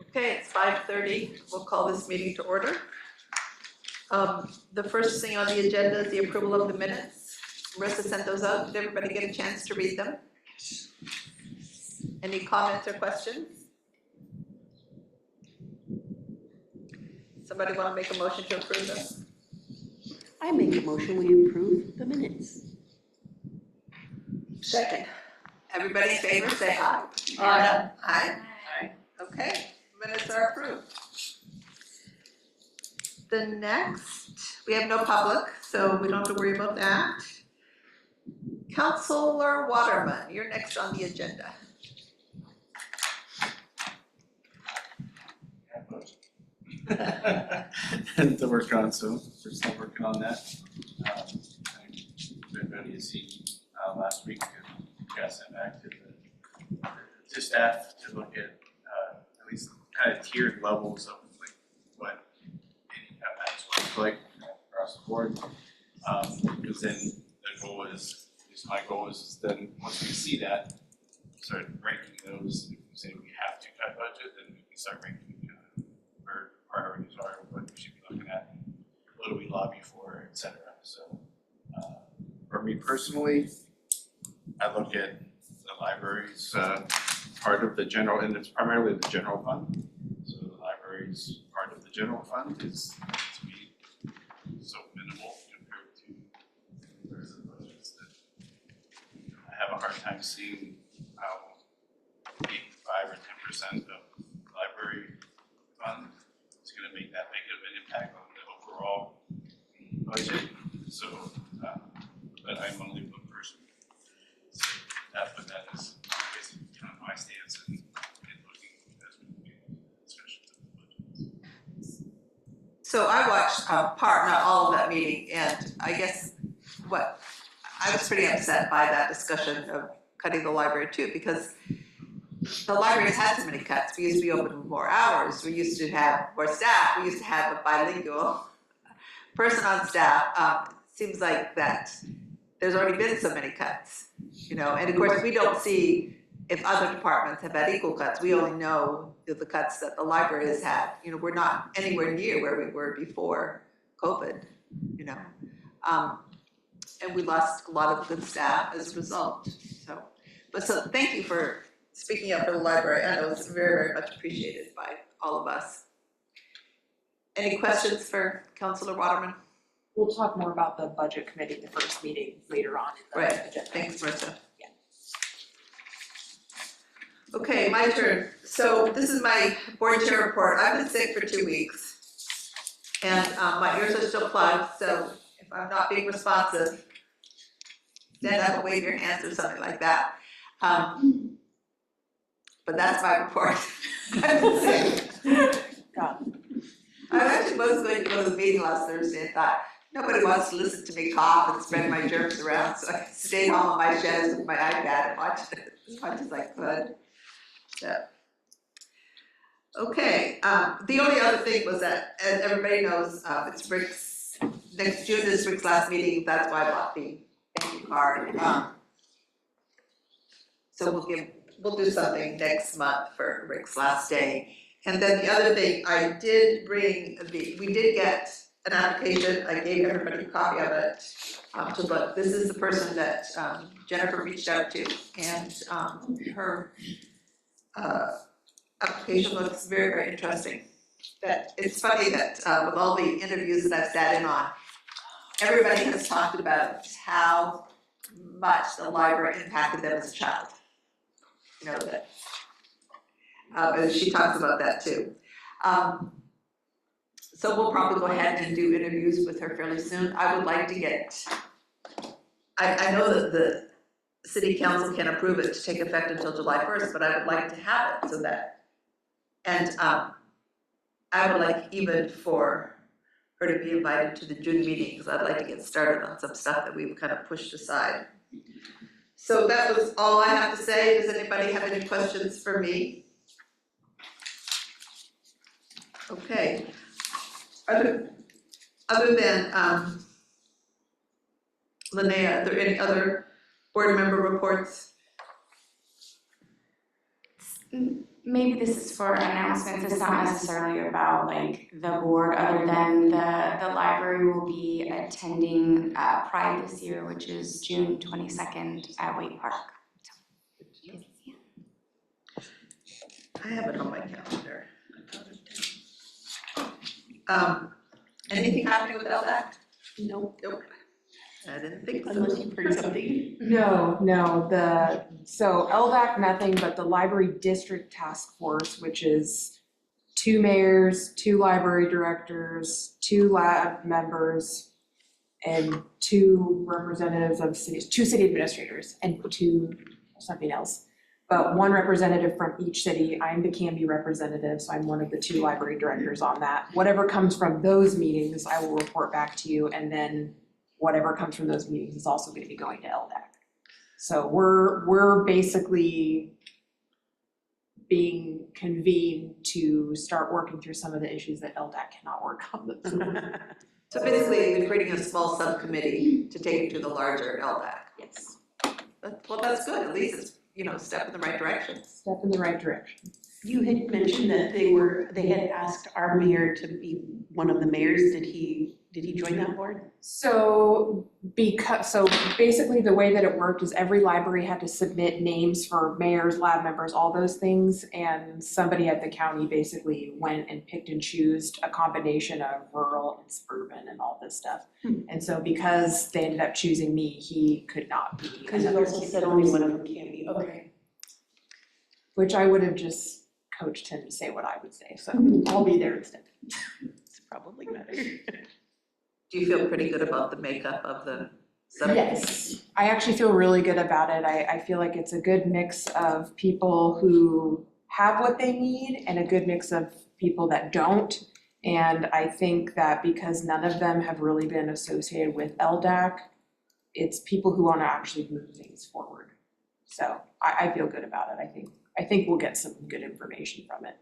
Okay, it's 5:30. We'll call this meeting to order. The first thing on the agenda is the approval of the minutes. Marissa sent those out. Did everybody get a chance to read them? Any comments or questions? Somebody want to make a motion to approve them? I make a motion, we approve the minutes. Second. Everybody in favor, say aye. Aye. Aye. Aye. Okay, minutes are approved. The next, we have no public, so we don't have to worry about that. Councilor Waterman, you're next on the agenda. And to work on, so we're still working on that. Everybody has seen last week, got sent back to staff to look at least kind of tiered levels of like what handicap maps look like across the board. Because then the goal is, at least my goal is then once we see that, start ranking those. If we say we have to cut budget, then we can start ranking where priorities are, what we should be looking at, what do we lobby for, et cetera. So for me personally, I look at the library's part of the general, and it's primarily the general fund. So the library's part of the general fund is to be so minimal compared to the rest of the budgets that I have a hard time seeing how 8, 5, or 10% of library fund is going to make that big of an impact on the overall budget. So, but I'm only one person. So but that is basically kind of my stance in looking as we get discussions of the budgets. So I watched part, not all of that meeting, and I guess I was pretty upset by that discussion of cutting the library too, because the library's had so many cuts. We used to be open more hours. We used to have more staff. We used to have a bilingual person on staff. Seems like that there's already been so many cuts, you know, and of course we don't see if other departments have had equal cuts. We only know the cuts that the library has had. You know, we're not anywhere near where we were before COVID, you know. And we lost a lot of good staff as a result. So thank you for speaking up for the library. I know it's very, very much appreciated by all of us. Any questions for Councilor Waterman? We'll talk more about the budget committee, the first meeting later on in the Right, agenda. thanks, Marissa. Yeah. Okay, my turn. So this is my board chair report. I've been sick for 2 weeks. And my ears are still plugged, so if I'm not being responsive, stand up and wave your hands or something like that. But that's my report. I've been sick. I actually was going to go to the meeting last Thursday and thought, nobody wants to listen to me cough and spread my germs around, so I stayed home on my shelves with my iPad and watched it as much as I could. So. Okay, the only other thing was that, as everybody knows, it's Rick's, next June is Rick's last meeting, that's why I bought the thank you card. So we'll do something next month for Rick's last day. And then the other thing, I did bring we did get an application, I gave everybody a copy of it to look. This is the person that Jennifer reached out to, and her application looks very, very interesting. That it's funny that with all the interviews that I've sat in on, everybody has talked about how much the library impacted them as a child. You know that. And she talks about that too. So we'll probably go ahead and do interviews with her fairly soon. I would like to get, I know that the city council can approve it to take effect until July 1st, but I would like to have it so that, and I would like even for her to be invited to the June meeting, because I'd like to get started on some stuff that we've kind of pushed aside. So that was all I have to say. Does anybody have any questions for me? Okay. Other than Linnea, are there any other board member reports? maybe this is for announcements, it's not necessarily about like the board, other than the library will be attending Pride this year, which is June 22nd at Wake Park. I have it on my calendar. Anything happening with LDAC? No, Nope. I didn't think so. unless you've heard something. No, so LDAC, nothing, but the library district task force, which is 2 mayors, 2 library directors, 2 lab members, and 2 representatives of cities, 2 city administrators, and 2 something else. But 1 representative from each city. I'm the Canby representative, so I'm one of the 2 library directors on that. Whatever comes from those meetings, I will report back to you, and then whatever comes from those meetings is also gonna be going to LDAC. So we're basically being convened to start working through some of the issues that LDAC cannot work on themselves. So basically, you're creating a small subcommittee to take it to the larger LDAC. Yes. Well, that's good, at least it's, a step in the right direction. Step in the right direction. You had mentioned that they had asked our mayor to be one of the mayors. Did he join that board? So basically the way that it worked is every library had to submit names for mayors, lab members, all those things, and somebody at the county basically went and picked and chose a combination of rural and suburban and all this stuff. And so because they ended up choosing me, he could not be. Because you also said only one of them can be, okay. Which I would have just coached him to say what I would say, so I'll be there instead. It's probably better. Do you feel pretty good about the makeup of the subcommittee? Yes, I actually feel really good about it. I feel like it's a good mix of people who have what they need and a good mix of people that don't. And I think that because none of them have really been associated with LDAC, it's people who want to actually move things forward. So I feel good about it. I think we'll get some good information from it.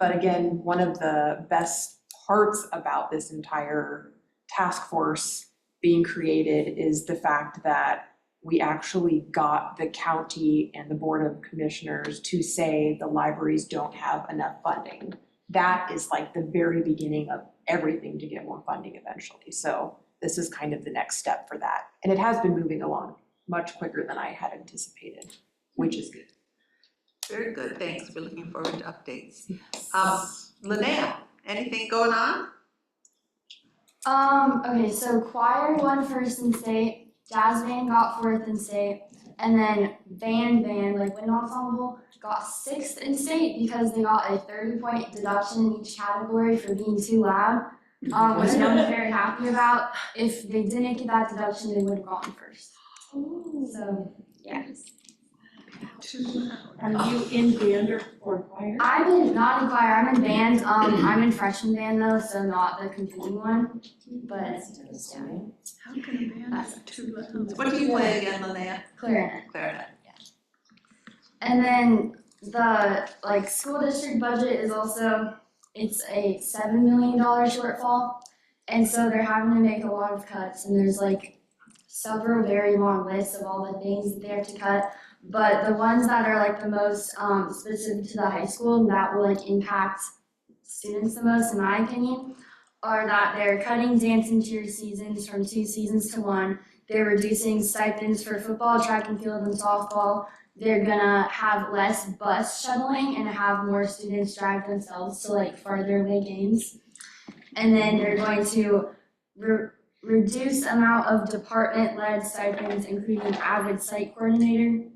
But again, one of the best parts about this entire task force being created is the fact that we actually got the county and the Board of Commissioners to say the libraries don't have enough funding. That is like the very beginning of everything to get more funding eventually. So this is kind of the next step for that. And it has been moving along much quicker than I had anticipated, which is good. Very good, thanks, we're looking forward to updates. Linnea, anything going on? Okay, so choir won first in state, jazz band got fourth in state, and then band, like wind ensemble, got 6th in state because they got a 30-point deduction in each category for being too loud. Which no one's very happy about. If they didn't get that deduction, they would have gone first. So, yeah. Are you in band or choir? I'm not in choir, I'm in band. I'm in freshman band though, so not the competing one. But yeah. How can a band have 2 loud? What do you play again, Linnea? Clarinet. Clarinet. And then the school district budget is also, it's a $7 million shortfall. And so they're having to make a lot of cuts, and there's several very long lists of all the things that they have to cut. But the ones that are the most specific to the high school that will impact students the most, in my opinion, are that they're cutting dance and cheer seasons from 2 seasons to 1. They're reducing stipends for football, track and field, and softball. They're gonna have less bus shuttling and have more students drive themselves to farther away games. And then they're going to reduce amount of department-led stipends, including avid site coordinator.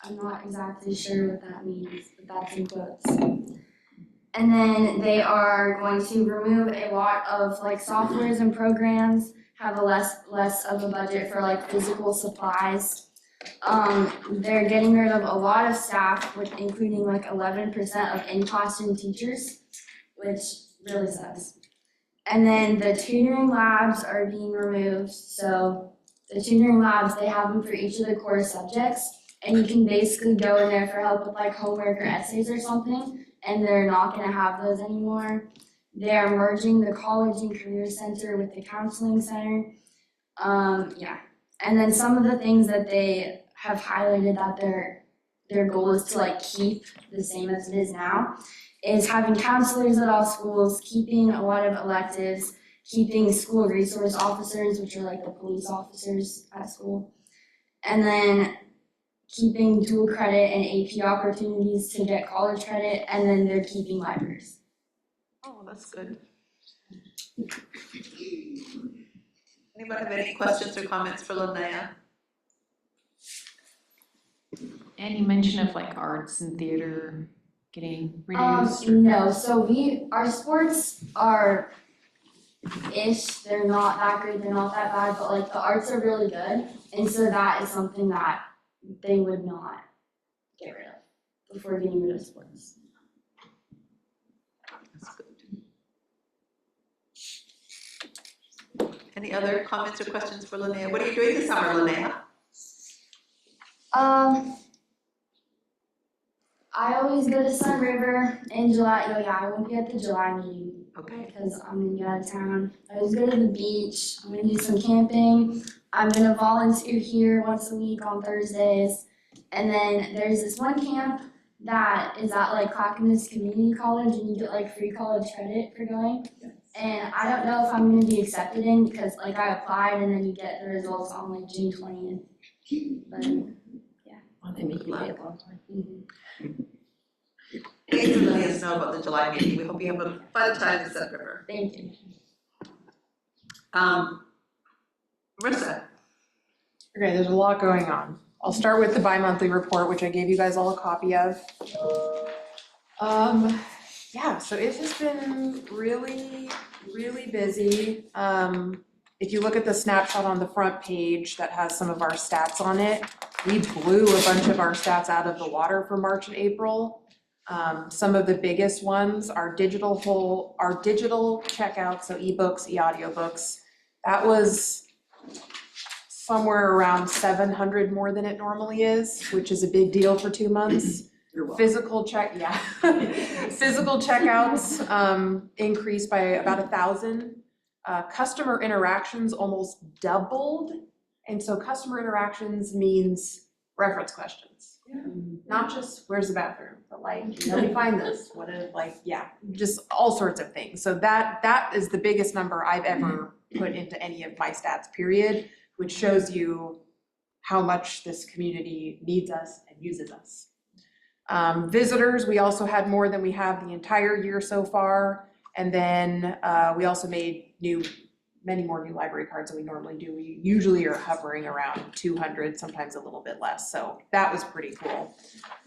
I'm not exactly sure what that means, but that's in quotes. And then they are going to remove a lot of softwares and programs, have a less of a budget for physical supplies. They're getting rid of a lot of staff, including 11% of in-classroom teachers, which really sucks. And then the tutoring labs are being removed. So the tutoring labs, they have them for each of the core subjects, and you can basically go in there for help with homework or essays or something, and they're not gonna have those anymore. They're merging the college and career center with the counseling center. Yeah. And then some of the things that they have highlighted that they're their goal is to like keep the same as it is now, is having counselors at all schools, keeping a lot of electives, keeping school resource officers, which are like the police officers at school, and then keeping dual credit and AP opportunities to get college credit, and then they're keeping libraries. Oh, that's good. Anybody have any questions or comments for Linnea? Any mention of like arts and theater getting reduced? or- No, so our sports are ish, they're not that great, they're not that bad, but like the arts are really good, and so that is something that they would not get rid of before getting rid of sports. That's good. Any other comments or questions for Linnea? What are you doing this summer, Linnea? I always go to Sun River in July. Oh yeah, I won't be at the July meeting Okay. because I'm gonna be out of town. I always go to the beach. I'm gonna do some camping. I'm gonna volunteer here once a week on Thursdays. And then there's this one camp that is at like Clackamas Community College, and you get like free college credit for going. And I don't know if I'm gonna be accepted in because like I applied and then you get the results on like June 20th. But Well, they make you wait a long time. Please let us know about the July meeting. We hope you have a fun time in Sun River. thank you. Marissa? Okay, there's a lot going on. I'll start with the bi-monthly report, which I gave you guys all a copy of. Yeah, so it has been really, really busy. If you look at the snapshot on the front page that has some of our stats on it, we blew a bunch of our stats out of the water for March and April. Some of the biggest ones are digital checkouts, so ebooks, e-audiobooks. That was somewhere around 700 more than it normally is, which is a big deal for 2 months. Physical checkouts increased by about 1,000. Customer interactions almost doubled. And so customer interactions means reference questions. Not just where's the bathroom, but like, how do we find this? What if just all sorts of things. So that is the biggest number I've ever put into any of my stats, period, which shows you how much this community needs us and uses us. Visitors, we also had more than we have the entire year so far. And then we also made many more new library cards than we normally do. We usually are hovering around 200, sometimes a little bit less. So that was pretty cool.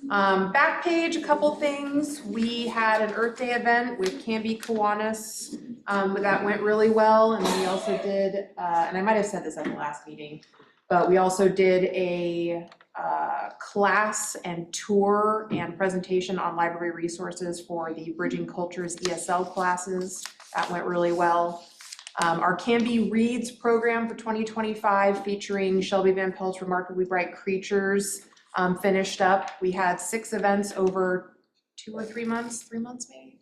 Back page, a couple things. We had an Earth Day event with Canby Kiwanis. That went really well. And then we also did, and I might have said this at the last meeting, but we also did a class and tour and presentation on library resources for the Bridging Cultures ESL classes. That went really well. Our Canby Reads program for 2025 featuring Shelby Van Pelt's Remarkably Bright Creatures finished up. We had 6 events over 2 or 3 months, 3 months maybe,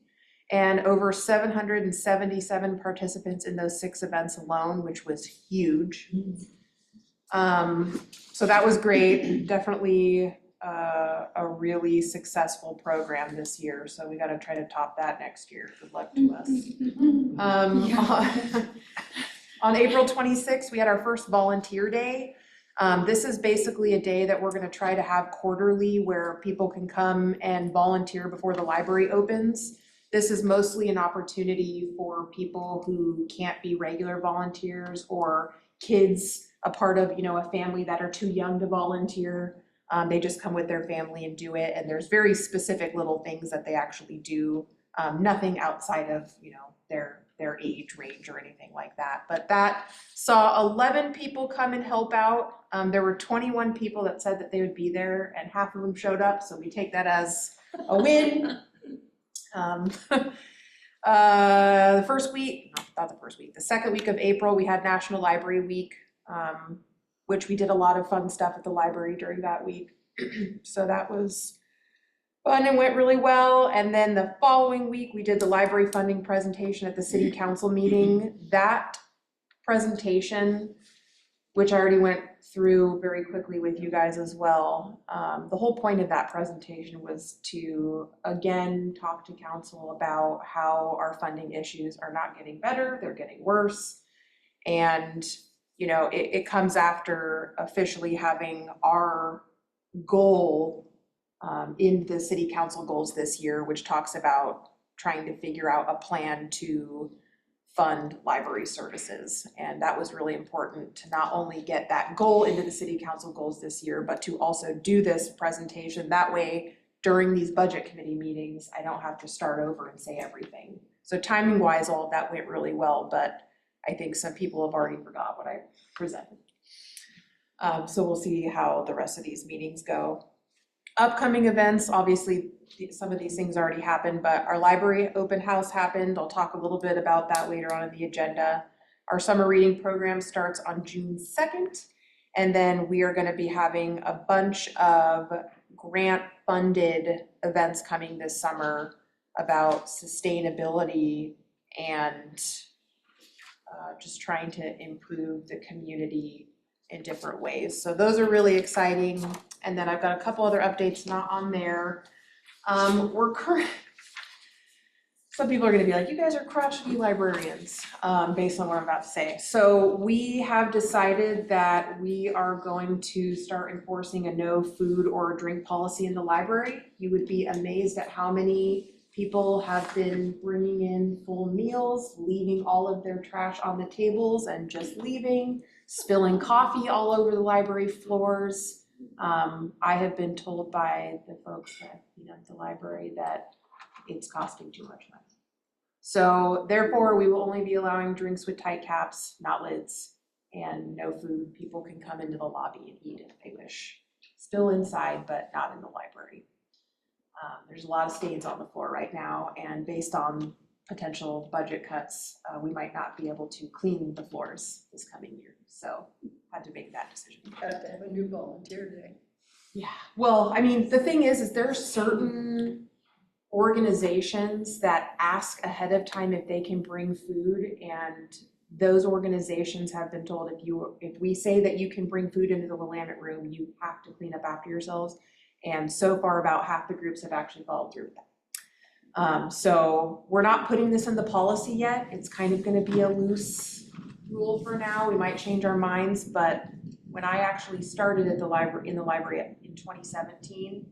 and over 777 participants in those 6 events alone, which was huge. So that was great, definitely a really successful program this year, so we gotta try to top that next year. Good luck to us. On April 26th, we had our first volunteer day. This is basically a day that we're gonna try to have quarterly where people can come and volunteer before the library opens. This is mostly an opportunity for people who can't be regular volunteers or kids, a part of, a family that are too young to volunteer. They just come with their family and do it, and there's very specific little things that they actually do. Nothing outside of, their age range or anything like that. But that saw 11 people come and help out. There were 21 people that said that they would be there, and half of them showed up, so we take that as a win. The second week of April, we had National Library Week, which we did a lot of fun stuff at the library during that week. So that was fun and went really well. And then the following week, we did the library funding presentation at the city council meeting. That presentation which I already went through very quickly with you guys as well. The whole point of that presentation was to, again, talk to council about how our funding issues are not getting better, they're getting worse. And, you know, it comes after officially having our goal in the city council goals this year, which talks about trying to figure out a plan to fund library services. And that was really important to not only get that goal into the city council goals this year, but to also do this presentation. That way, during these budget committee meetings, I don't have to start over and say everything. So timing wise, all of that went really well, but I think some people have already forgot what I presented. So we'll see how the rest of these meetings go. Upcoming events, obviously, some of these things already happened, but our library open house happened. I'll talk a little bit about that later on in the agenda. Our summer reading program starts on June 2nd, and then we are going to be having a bunch of grant-funded events coming this summer about sustainability and just trying to improve the community in different ways. So those are really exciting. And then I've got a couple other updates not on there. Some people are gonna be like, you guys are crotchety librarians, based on what I'm about to say. So we have decided that we are going to start enforcing a no food or drink policy in the library. You would be amazed at how many people have been bringing in full meals, leaving all of their trash on the tables and just leaving, spilling coffee all over the library floors. I have been told by the folks that clean up the library that it's costing too much money. So therefore, we will only be allowing drinks with tight caps, not lids, and no food. People can come into the lobby and eat if they wish. Still inside, but not in the library. There's a lot of stains on the floor right now, and based on potential budget cuts, we might not be able to clean the floors this coming year. So had to make that decision. Have to have a new volunteer day. Yeah, well, I mean, the thing is there are certain organizations that ask ahead of time if they can bring food, and those organizations have been told if we say that you can bring food into the Willamette room, you have to clean up after yourselves. And so far, about half the groups have actually followed through with that. So we're not putting this in the policy yet. It's kind of gonna be a loose rule for now. We might change our minds, but when I actually started at the library, in 2017,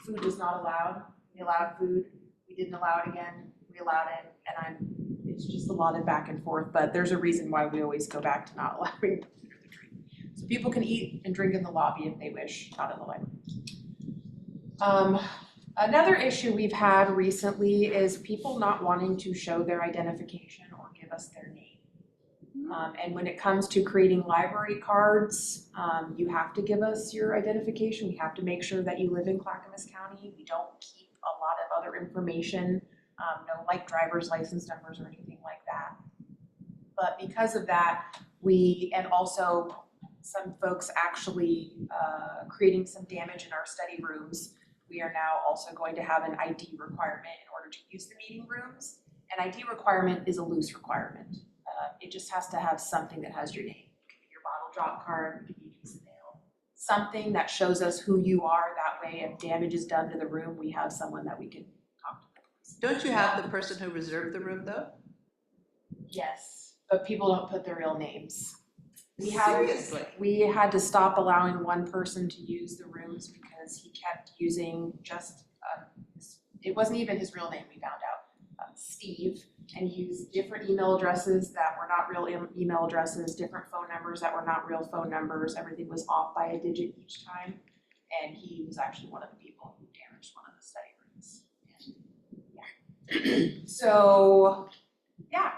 food was not allowed. We allowed food, we didn't allow it again, we allowed it, and it's just a lot of back and forth, but there's a reason why we always go back to not allowing food or the drink. So people can eat and drink in the lobby if they wish, not in the library. Another issue we've had recently is people not wanting to show their identification or give us their name. And when it comes to creating library cards, you have to give us your identification. We have to make sure that you live in Clackamas County. We don't keep a lot of other information, no like driver's license numbers or anything like that. But because of that, and also some folks actually creating some damage in our study rooms, we are now also going to have an ID requirement in order to use the meeting rooms. An ID requirement is a loose requirement. It just has to have something that has your name. It could be your bottle drop card, it could be a piece of mail. Something that shows us who you are. That way, if damage is done to the room, we have someone that we can talk to. Don't you have the person who reserved the room though? Yes, but people don't put their real names. Seriously? We had to stop allowing one person to use the rooms because he kept using just, it wasn't even his real name, we found out, Steve, and he used different email addresses that were not real email addresses, different phone numbers that were not real phone numbers. Everything was off by a digit each time. And he was actually one of the people who damaged one of the study rooms. Yeah. So, yeah.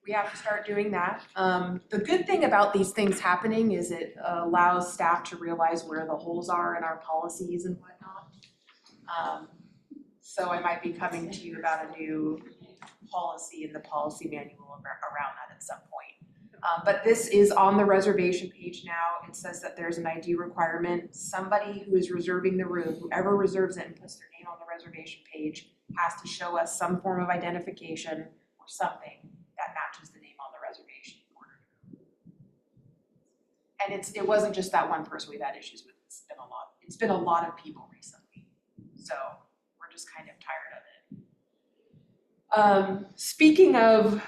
We have to start doing that. The good thing about these things happening is it allows staff to realize where the holes are in our policies and whatnot. So I might be coming to you about a new policy in the policy manual around that at some point. But this is on the reservation page now. It says that there's an ID requirement. Somebody who is reserving the room, whoever reserves it and puts their name on the reservation page, has to show us some form of identification or something that matches the name on the reservation. And it wasn't just that one person we've had issues with, it's been a lot of people recently. So we're just kind of tired of it. Speaking of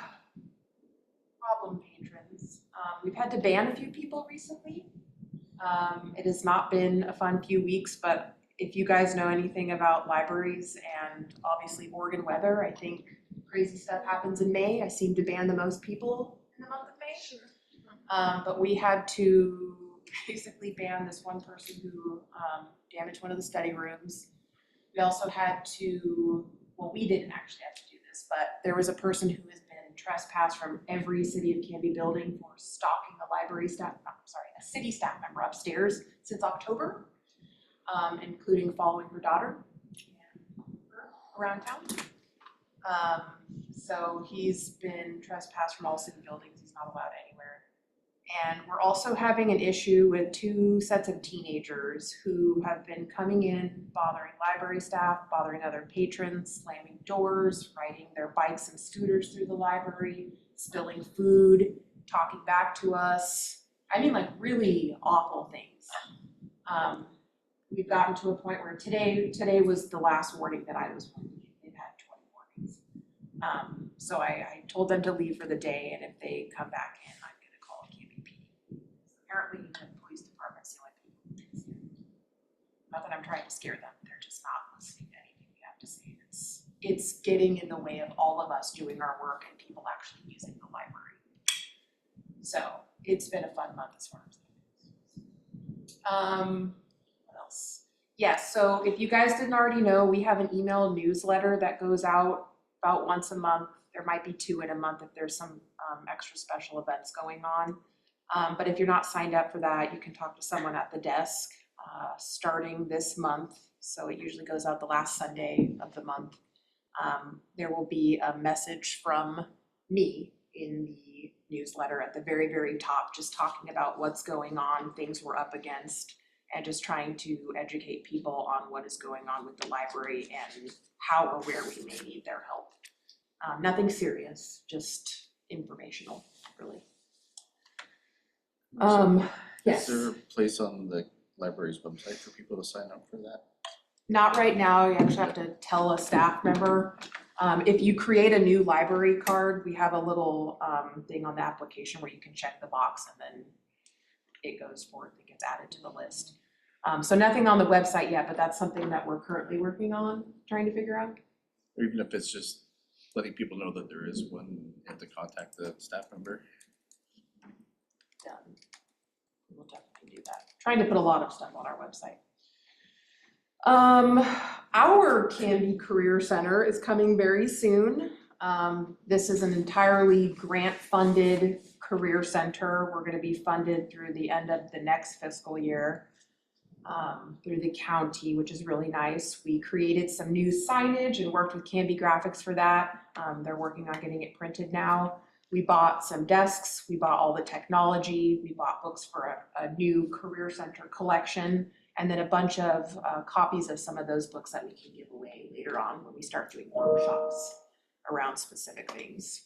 problem patrons, we've had to ban a few people recently. It has not been a fun few weeks, but if you guys know anything about libraries and obviously Oregon weather, I think crazy stuff happens in May. I seem to ban the most people in the month of May. But we had to basically ban this one person who damaged one of the study rooms. We also had to, well, we didn't actually have to do this, but there was a person who has been trespassed from every City of Canby building for stalking a city staff member upstairs since October, including following her daughter around town. So he's been trespassed from all city buildings. He's not allowed anywhere. And we're also having an issue with 2 sets of teenagers who have been coming in, bothering library staff, bothering other patrons, slamming doors, riding their bikes and scooters through the library, spilling food, talking back to us. I mean, like really awful things. We've gotten to a point where today was the last warning that I was warning. They've had 20 warnings. So I told them to leave for the day, and if they come back in, I'm gonna call KBP. Apparently the police department's the only people who can see it. Not that I'm trying to scare them, they're just not listening to anything we have to say. It's getting in the way of all of us doing our work and people actually using the library. So it's been a fun month as far as that goes. What else? Yes, so if you guys didn't already know, we have an email newsletter that goes out about once a month. There might be 2 in a month if there's some extra special events going on. But if you're not signed up for that, you can talk to someone at the desk starting this month. So it usually goes out the last Sunday of the month. There will be a message from me in the newsletter at the very, very top, just talking about what's going on, things we're up against, and just trying to educate people on what is going on with the library and how or where we may need their help. Nothing serious, just informational, really. Yes. Is there a place on the library's website for people to sign up for that? Not right now, you actually have to tell a staff member. If you create a new library card, we have a little thing on the application where you can check the box and then it goes forth, it gets added to the list. So nothing on the website yet, but that's something that we're currently working on, trying to figure out. Or even if it's just letting people know that there is one, you have to contact the staff member. Done. We'll definitely do that. Trying to put a lot of stuff on our website. Our Canby Career Center is coming very soon. This is an entirely grant-funded career center. We're going to be funded through the end of the next fiscal year through the county, which is really nice. We created some new signage and worked with Canby Graphics for that. They're working on getting it printed now. We bought some desks, we bought all the technology, we bought books for a new career center collection, and then a bunch of copies of some of those books that we can give away later on when we start doing workshops around specific things.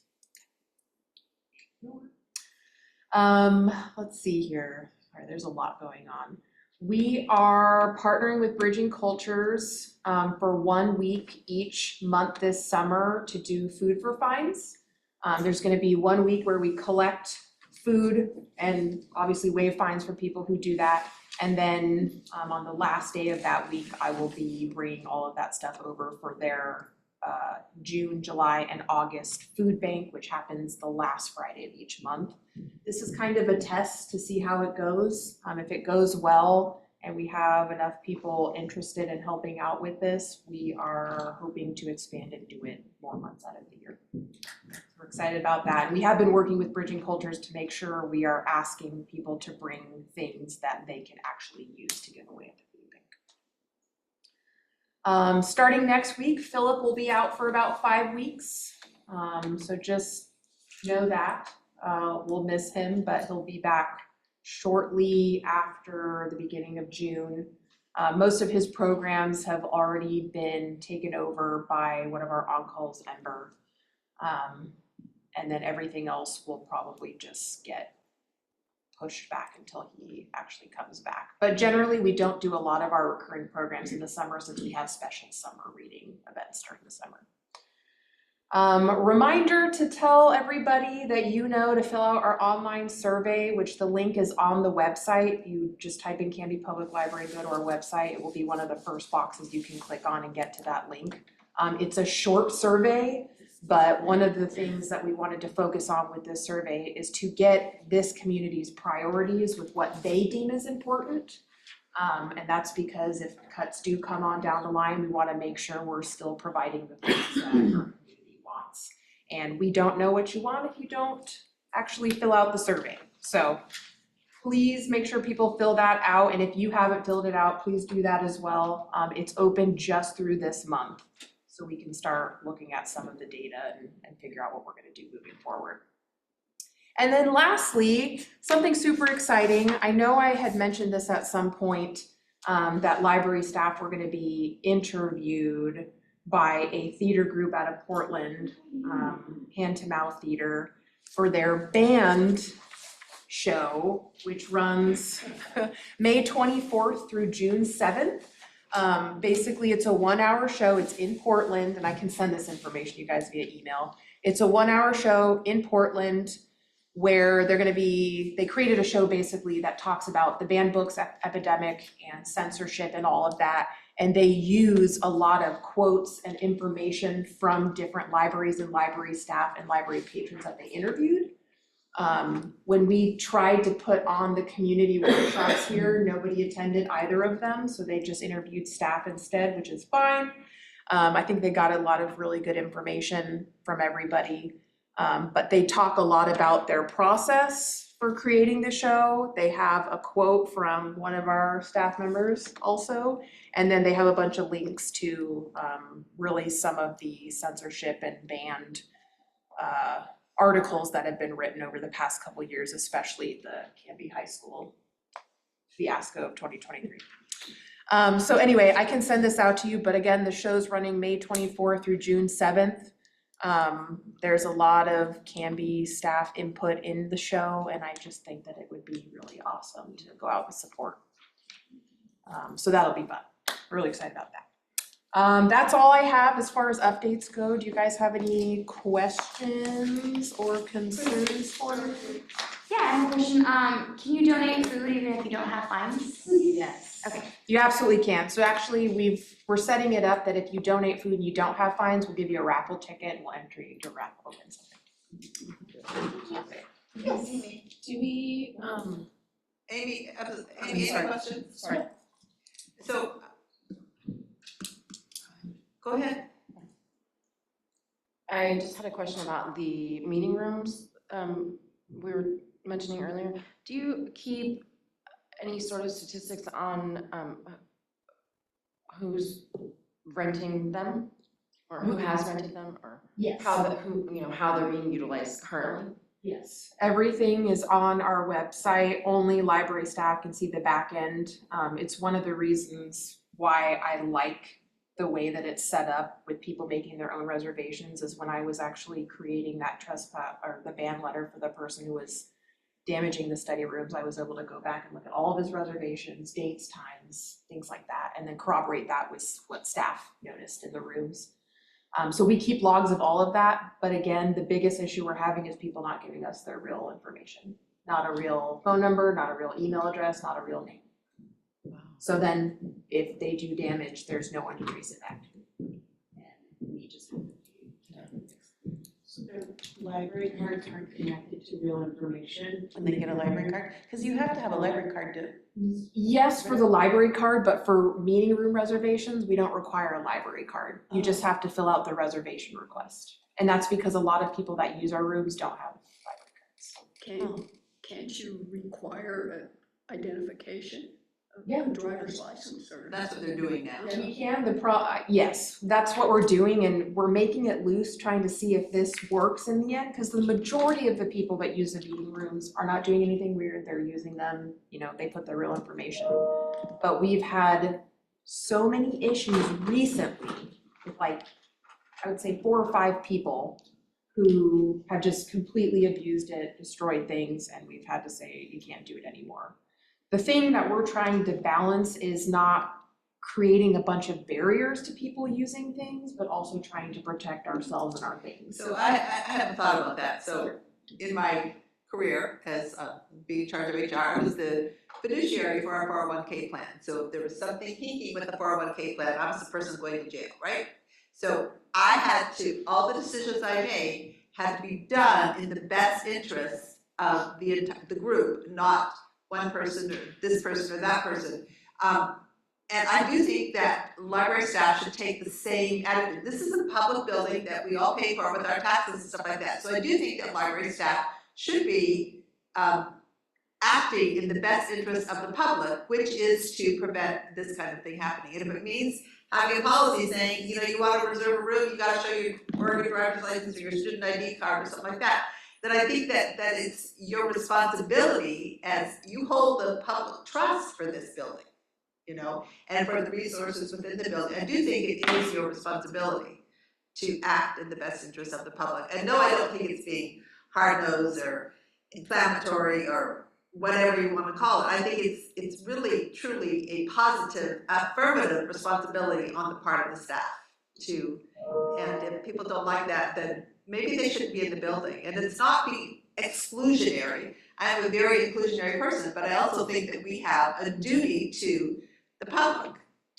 Let's see here. All right, there's a lot going on. We are partnering with Bridging Cultures for 1 week each month this summer to do food for fines. There's going to be 1 week where we collect food and obviously waive fines for people who do that. And then on the last day of that week, I will be bringing all of that stuff over for their June, July, and August food bank, which happens the last Friday of each month. This is kind of a test to see how it goes. If it goes well and we have enough people interested in helping out with this, we are hoping to expand and do it more months out of the year. We're excited about that. And we have been working with Bridging Cultures to make sure we are asking people to bring things that they can actually use to give away at the food bank. Starting next week, Philip will be out for about 5 weeks. So just know that. We'll miss him, but he'll be back shortly after the beginning of June. Most of his programs have already been taken over by one of our on-calls, Ember. And then everything else will probably just get pushed back until he actually comes back. But generally, we don't do a lot of our recurring programs in the summer since we have special summer reading events during the summer. Reminder to tell everybody that you know to fill out our online survey, which the link is on the website. You just type in Canby Public Library, go to our website. It will be one of the first boxes you can click on and get to that link. It's a short survey, but one of the things that we wanted to focus on with this survey is to get this community's priorities with what they deem as important. And that's because if cuts do come on down the line, we want to make sure we're still providing the things that our community wants. And we don't know what you want if you don't actually fill out the survey. So please make sure people fill that out. And if you haven't filled it out, please do that as well. It's open just through this month, so we can start looking at some of the data and figure out what we're going to do moving forward. And then lastly, something super exciting. I know I had mentioned this at some point, that library staff were going to be interviewed by a theater group out of Portland, Hand to Mouth Theater, for their band show, which runs May 24th through June 7th. Basically, it's a 1-hour show. It's in Portland, and I can send this information you guys via email. It's a 1-hour show in Portland where they created a show basically that talks about the banned books epidemic and censorship and all of that. And they use a lot of quotes and information from different libraries and library staff and library patrons that they interviewed. When we tried to put on the community workshops here, nobody attended either of them, so they just interviewed staff instead, which is fine. I think they got a lot of really good information from everybody, but they talk a lot about their process for creating the show. They have a quote from one of our staff members also, and then they have a bunch of links to really some of the censorship and banned articles that have been written over the past couple of years, especially the Canby High School fiasco of 2023. So anyway, I can send this out to you, but again, the show's running May 24th through June 7th. There's a lot of Canby staff input in the show, and I just think that it would be really awesome to go out and support. So that'll be fun. Really excited about that. That's all I have as far as updates go. Do you guys have any questions or concerns for me? Yeah, I have a question. Can you donate food even if you don't have funds? Yes. Okay. You absolutely can. So actually, we're setting it up that if you donate food and you don't have fines, we'll give you a raffle ticket and we'll enter you to raffle and win something. Do we, Amy, I'm any sorry. questions? Sorry. So, go ahead. I just had a question about the meeting rooms we were mentioning earlier. Do you keep any sort of statistics on who's renting them or who has rented them, or yes. how they're being utilized currently? Yes, everything is on our website. Only library staff can see the back end. It's one of the reasons why I like the way that it's set up with people making their own reservations, is when I was actually creating that trespass or the ban letter for the person who was damaging the study rooms, I was able to go back and look at all of his reservations, dates, times, things like that, and then corroborate that with what staff noticed in the rooms. So we keep logs of all of that, but again, the biggest issue we're having is people not giving us their real information. Not a real phone number, not a real email address, not a real name. So then if they do damage, there's no one to trace it back to. And we just have to So their library cards aren't connected to real information when they get a library card? Because you have to have a library card to. Yes, for the library card, but for meeting room reservations, we don't require a library card. You just have to fill out the reservation request. And that's because a lot of people that use our rooms don't have library cards. Can't you require identification of Yeah. a driver's license or? That's what they're doing now. We can, yes, that's what we're doing, and we're making it loose, trying to see if this works in the end, because the majority of the people that use the meeting rooms are not doing anything weird. They're using them, they put their real information. But we've had so many issues recently with I would say 4 or 5 people who have just completely abused it, destroyed things, and we've had to say, you can't do it anymore. The thing that we're trying to balance is not creating a bunch of barriers to people using things, but also trying to protect ourselves and our things. So I haven't thought about that. So in my career as being in charge of HR, I was the fiduciary for our 401k plan. So if there was something kinky with the 401k plan, I was the person going to jail, right? So I had to, all the decisions I made had to be done in the best interest of the group, not one person or this person or that person. And I do think that library staff should take the same attitude. This is a public building that we all pay for with our taxes and stuff like that. So I do think that library staff should be acting in the best interest of the public, which is to prevent this kind of thing happening. And if it means having a policy saying, you know, you want to reserve a room, you got to show your Oregon driver's license or your student ID card or something like that, then I think that it's your responsibility as you hold the public trust for this building, you know, and for the resources within the building. I do think it is your responsibility to act in the best interest of the public. And no, I don't think it's being hard-nosed or inflammatory or whatever you want to call it. I think it's really, truly a positive, affirmative responsibility on the part of the staff to, and if people don't like that, then maybe they shouldn't be in the building. And it's not being exclusionary. I am a very inclusionary person, but I also think that we have a duty to the public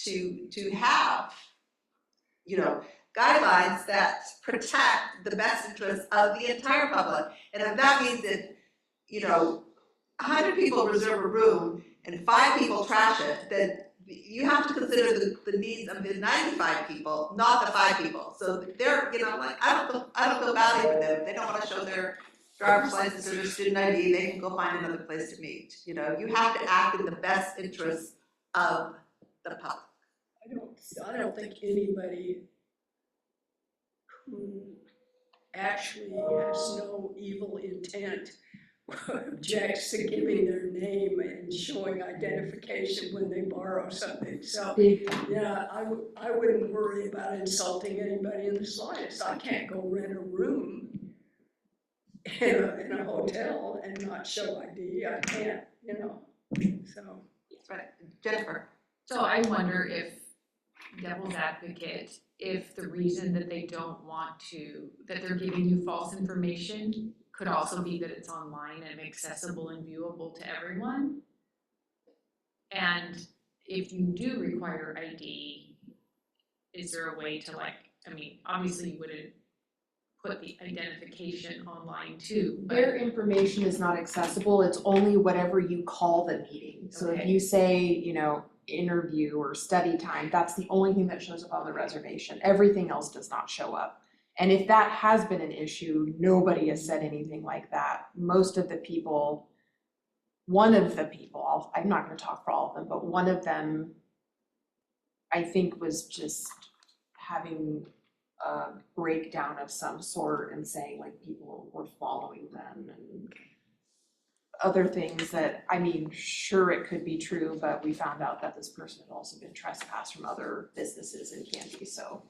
to have, you know, guidelines that protect the best interests of the entire public. And if that means that, you know, 100 people reserve a room and 5 people trash it, then you have to consider the needs of the 95 people, not the 5 people. So they're, you know, like, I don't feel badly for them. They don't want to show their driver's license or their student ID, they can go find another place to meet. You know, you have to act in the best interest of the public. I don't think anybody who actually has no evil intent objects to giving their name and showing identification when they borrow something. So, yeah, I wouldn't worry about insulting anybody in the slightest. I can't go rent a room in a hotel and not show ID. I can't, you know, so. Right, Jennifer. So I wonder if, devil's advocate, if the reason that they don't want to, that they're giving you false information could also be that it's online and accessible and viewable to everyone. And if you do require ID, is there a way to, like, I mean, obviously you wouldn't put the identification online too, but. Their information is not accessible, it's only whatever you call the meeting. So if Okay. you say, you know, interview or study time, that's the only thing that shows up on the reservation. Everything else does not show up. And if that has been an issue, nobody has said anything like that. Most of the people, one of the people, I'm not gonna talk for all of them, but one of them, I think, was just having a breakdown of some sort and saying like people were following them and other things that, I mean, sure, it could be true, but we found out that this person had also been trespassed from other businesses in Canby, so.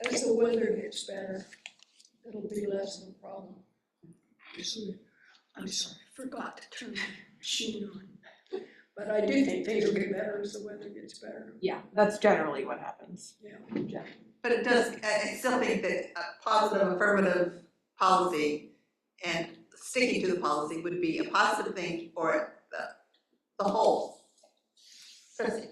As the weather gets better, it'll be less of a problem. I'm sorry, forgot to turn the machine on. But I do think things will get better as the weather gets better. Yeah, that's generally what happens. Yeah. But it does, I still think that a positive affirmative policy and sticking to the policy would be a positive thing for the whole. Chrissy.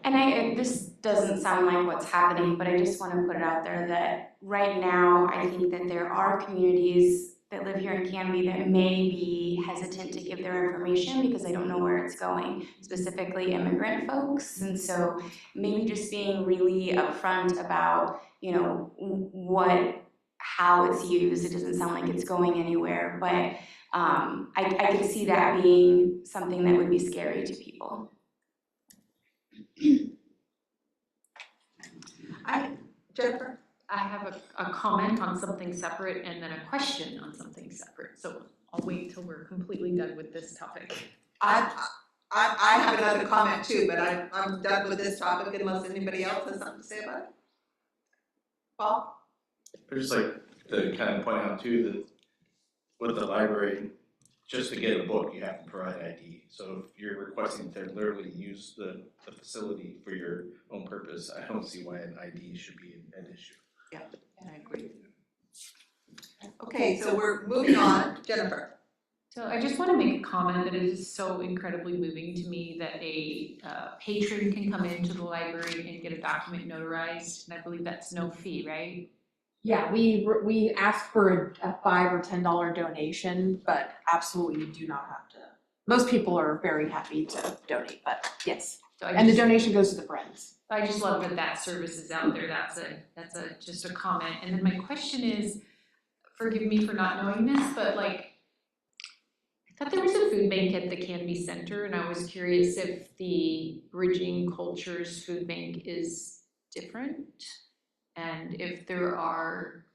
And this doesn't sound like what's happening, but I just want to put it out there that right now, I think that there are communities that live here in Canby that may be hesitant to give their information because they don't know where it's going, specifically immigrant folks. And so maybe just being really upfront about, you know, how it's used. It doesn't sound like it's going anywhere, but I could see that being something that would be scary to people. Jennifer? I have a comment on something separate and then a question on something separate, so I'll wait till we're completely done with this topic. I have another comment too, but I'm done with this topic unless anybody else has something to say about it. Paul? There's like, to kind of point out too, that with the library, just to get a book, you have to provide ID. So if you're requesting to literally use the facility for your own purpose, I don't see why an ID should be an issue. I agree. Okay, so we're moving on. Jennifer. So I just want to make a comment that it is so incredibly moving to me that a patron can come into the library and get a document notarized, and I believe that's no fee, right? Yeah, we ask for a $5 or $10 donation, but absolutely you do not have to. Most people are very happy to donate, but yes. So And the donation goes to the Friends. I just love that that service is out there. That's just a comment. And then my question is, forgive me for not knowing this, but like, I thought there was a food bank at the Canby Center, and I was curious if the Bridging Cultures Food Bank is different, and if there are,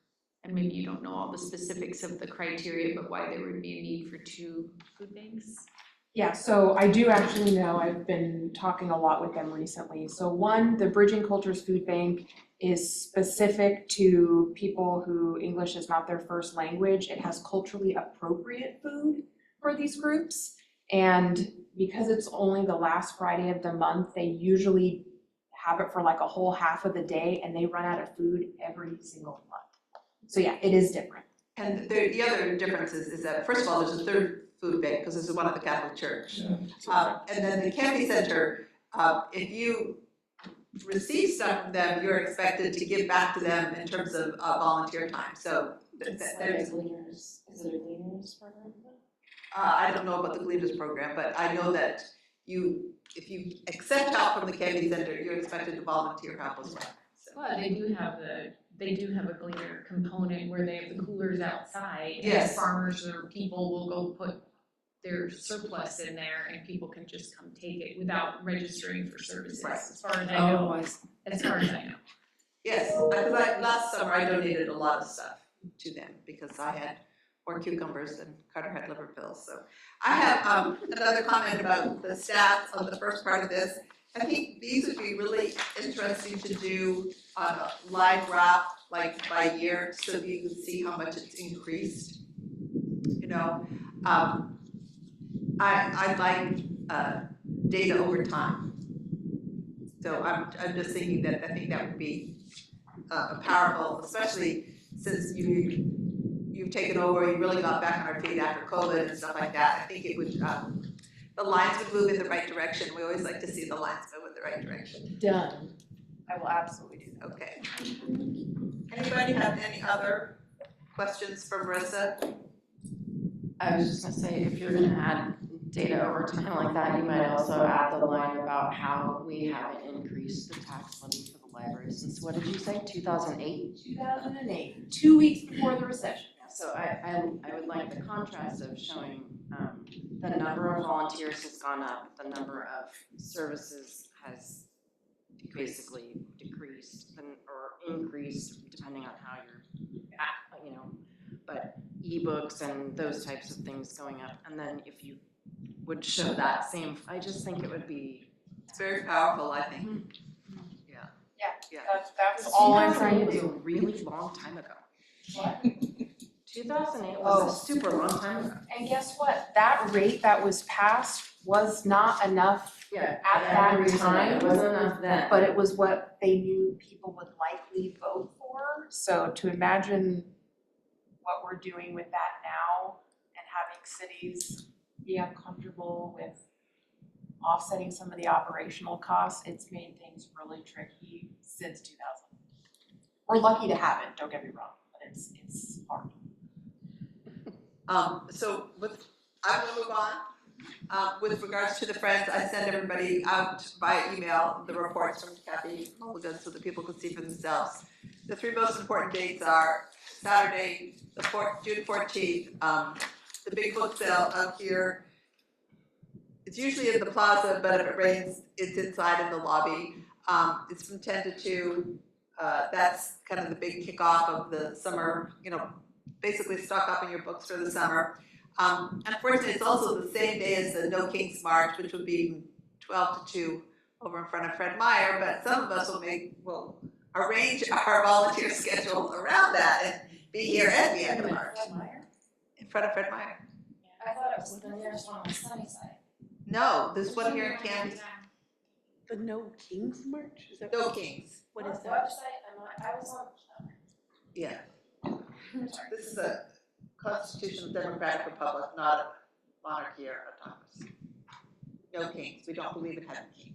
and maybe you don't know all the specifics of the criteria, but why there would be a need for 2 food banks? Yeah, so I do actually know, I've been talking a lot with them recently. So one, the Bridging Cultures Food Bank is specific to people who English is not their first language. It has culturally appropriate food for these groups. And because it's only the last Friday of the month, they usually have it for like a whole half of the day, and they run out of food every single month. So yeah, it is different. And the other difference is that, first of all, there's a third food bank, because this is one at the Catholic Church. And then the Canby Center, if you receive stuff from them, you're expected to give back to them in terms of volunteer time. So It's like a Gleaners, is it a Gleaners program? I don't know about the Gleaners program, but I know that if you accept help from the Canby Center, you're expected to volunteer help as well. So, Well, they do have a Gleaner component where they have the coolers outside. And Yes. farmers or people will go put their surplus in there, and people can just come take it without registering for services, Right. as far as I know. As far as I know. yes, because last summer I donated a lot of stuff to them because I had more cucumbers than Carter had liver pills. So I have another comment about the stats on the first part of this. I think these would be really interesting to do on a live graph, like by year, so that you can see how much it's increased. You know, I like data over time. So I'm just thinking that I think that would be powerful, especially since you've taken over, you really got back on our feet after COVID and stuff like that. I think it would, the lines would move in the right direction. We always like to see the lines move in the right direction. Done. I will absolutely do that. Okay. Anybody have any other questions for Marissa? I was just gonna say, if you're gonna add data over time like that, you might also add the line about how we haven't increased the tax levy for the library since, what did you say, 2008? 2008, 2 weeks before the recession. So I would like the contrast of showing the number of volunteers has gone up, the number of services has basically decreased or increased depending on how you're at, you know, but ebooks and those types of things going up. And then if you would show that same, I just think it would be. It's very powerful, I think. That's all I'm trying to It was do. a really long time ago. What? 2008 Oh. was a super long time ago. And guess what? That rate that was passed was not enough Yeah. at that time. It wasn't enough then. But it was what they knew people would likely vote for. So to imagine what we're doing with that now and having cities be uncomfortable with offsetting some of the operational costs, it's made things really tricky since 2000. We're lucky to have it, don't get me wrong, but it's hard. So I'm gonna move on. With regards to the Friends, I send everybody out via email the reports from Kathy Mulligan so that people can see for themselves. The 3 most important dates are Saturday, June 14th, the big book sale out here. It's usually in the plaza, but if it rains, it's inside in the lobby. It's from 10 to 2. That's kind of the big kickoff of the summer, you know, basically stock up on your books for the summer. Unfortunately, it's also the same day as the No Kings March, which would be 12 to 2 over in front of Fred Meyer, but some of us will arrange our volunteer schedule around that be here at the end of March, in front of Fred Meyer. I thought it was the nearest one on the sunny side. No, there's one here in Canby. The No Kings March, is that? No Kings. What is that? Website, I was on. Yeah. This is a constitutional democratic republic, not a monarchy or autocracy. No kings. We don't believe in having kings.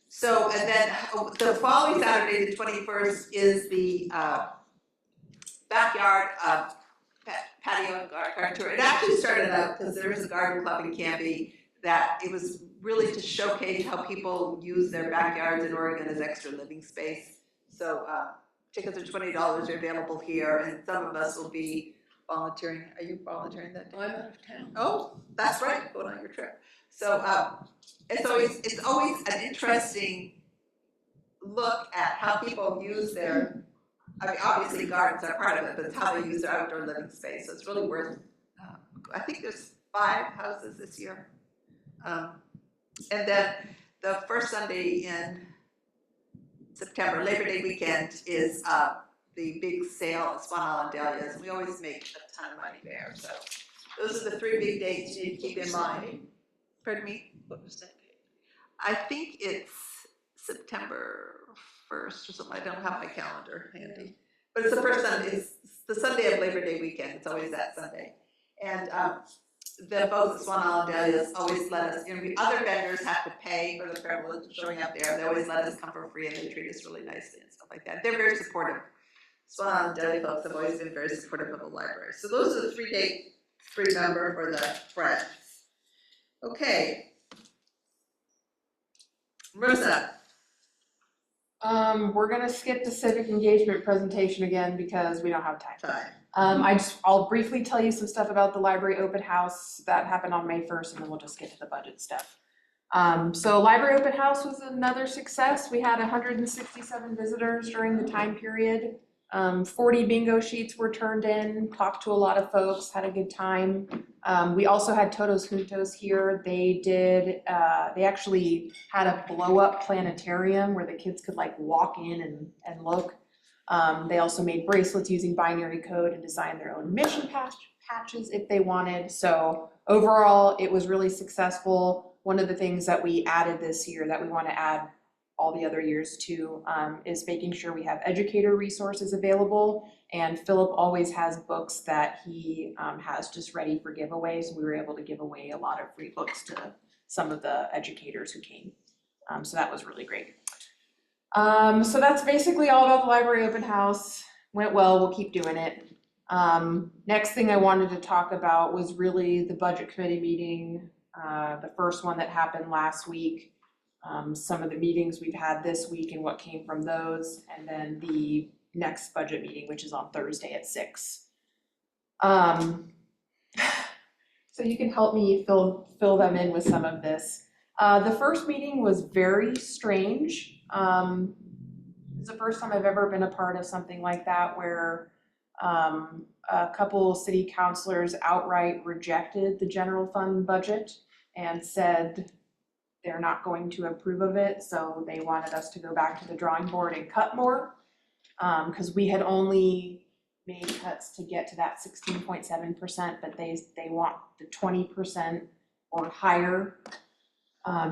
So, and then the following Saturday, the 21st, is the backyard patio and garden tour. It actually started out because there is a garden club in Canby that it was really to showcase how people use their backyards in Oregon as extra living space. So tickets are $20, they're available here, and some of us will be volunteering. Are you volunteering that day? I'm out of town. Oh, that's right, going on your trip. So it's always an interesting look at how people use their, I mean, obviously gardens are part of it, but it's how they use their outdoor living space. So it's really worth, I think there's 5 houses this year. And then the first Sunday in September, Labor Day weekend, is the big sale at Swan Island Dahlias. We always make a ton of money there. So those are the 3 big dates you need to keep in mind. Pardon me? What was that date? I think it's September 1st or something. I don't have my calendar handy. But it's the first Sunday, it's the Sunday of Labor Day weekend. It's always that Sunday. And the folks at Swan Island Dahlias always let us, other vendors have to pay for the privilege of showing up there. They always let us come for free and they treat us really nicely and stuff like that. They're very supportive. Swan Island Dahlia folks have always been very supportive of the library. So those are the 3 dates to remember for the Friends. Okay. Marissa. We're gonna skip the civic engagement presentation again because we don't have time. Time. I'll briefly tell you some stuff about the library open house that happened on May 1st, and then we'll just get to the budget stuff. So library open house was another success. We had 167 visitors during the time period. 40 bingo sheets were turned in, talked to a lot of folks, had a good time. We also had Todos Juntos here. They actually had a blow-up planetarium where the kids could like walk in and look. They also made bracelets using binary code and designed their own mission patches if they wanted. So overall, it was really successful. One of the things that we added this year that we want to add all the other years too, is making sure we have educator resources available. And Philip always has books that he has just ready for giveaways. We were able to give away a lot of free books to some of the educators who came. So that was really great. So that's basically all about the library open house. Went well, we'll keep doing it. Next thing I wanted to talk about was really the budget committee meeting, the first one that happened last week. Some of the meetings we've had this week and what came from those, and then the next budget meeting, which is on Thursday at 6. So you can help me fill them in with some of this. The first meeting was very strange. It's the first time I've ever been a part of something like that where a couple city councilors outright rejected the general fund budget and said they're not going to approve of it, so they wanted us to go back to the drawing board and cut more, because we had only made cuts to get to that 16.7%, but they want the 20% or higher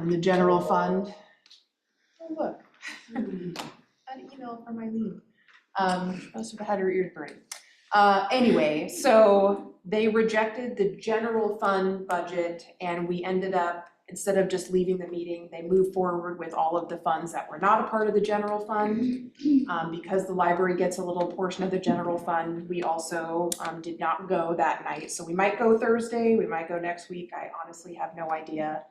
in the general fund. Oh, look, an email from Eileen. Must have had her ears burning. Anyway, so they rejected the general fund budget, and we ended up, instead of just leaving the meeting, they moved forward with all of the funds that were not a part of the general fund. Because the library gets a little portion of the general fund, we also did not go that night. So we might go Thursday, we might go next week, I honestly have no idea.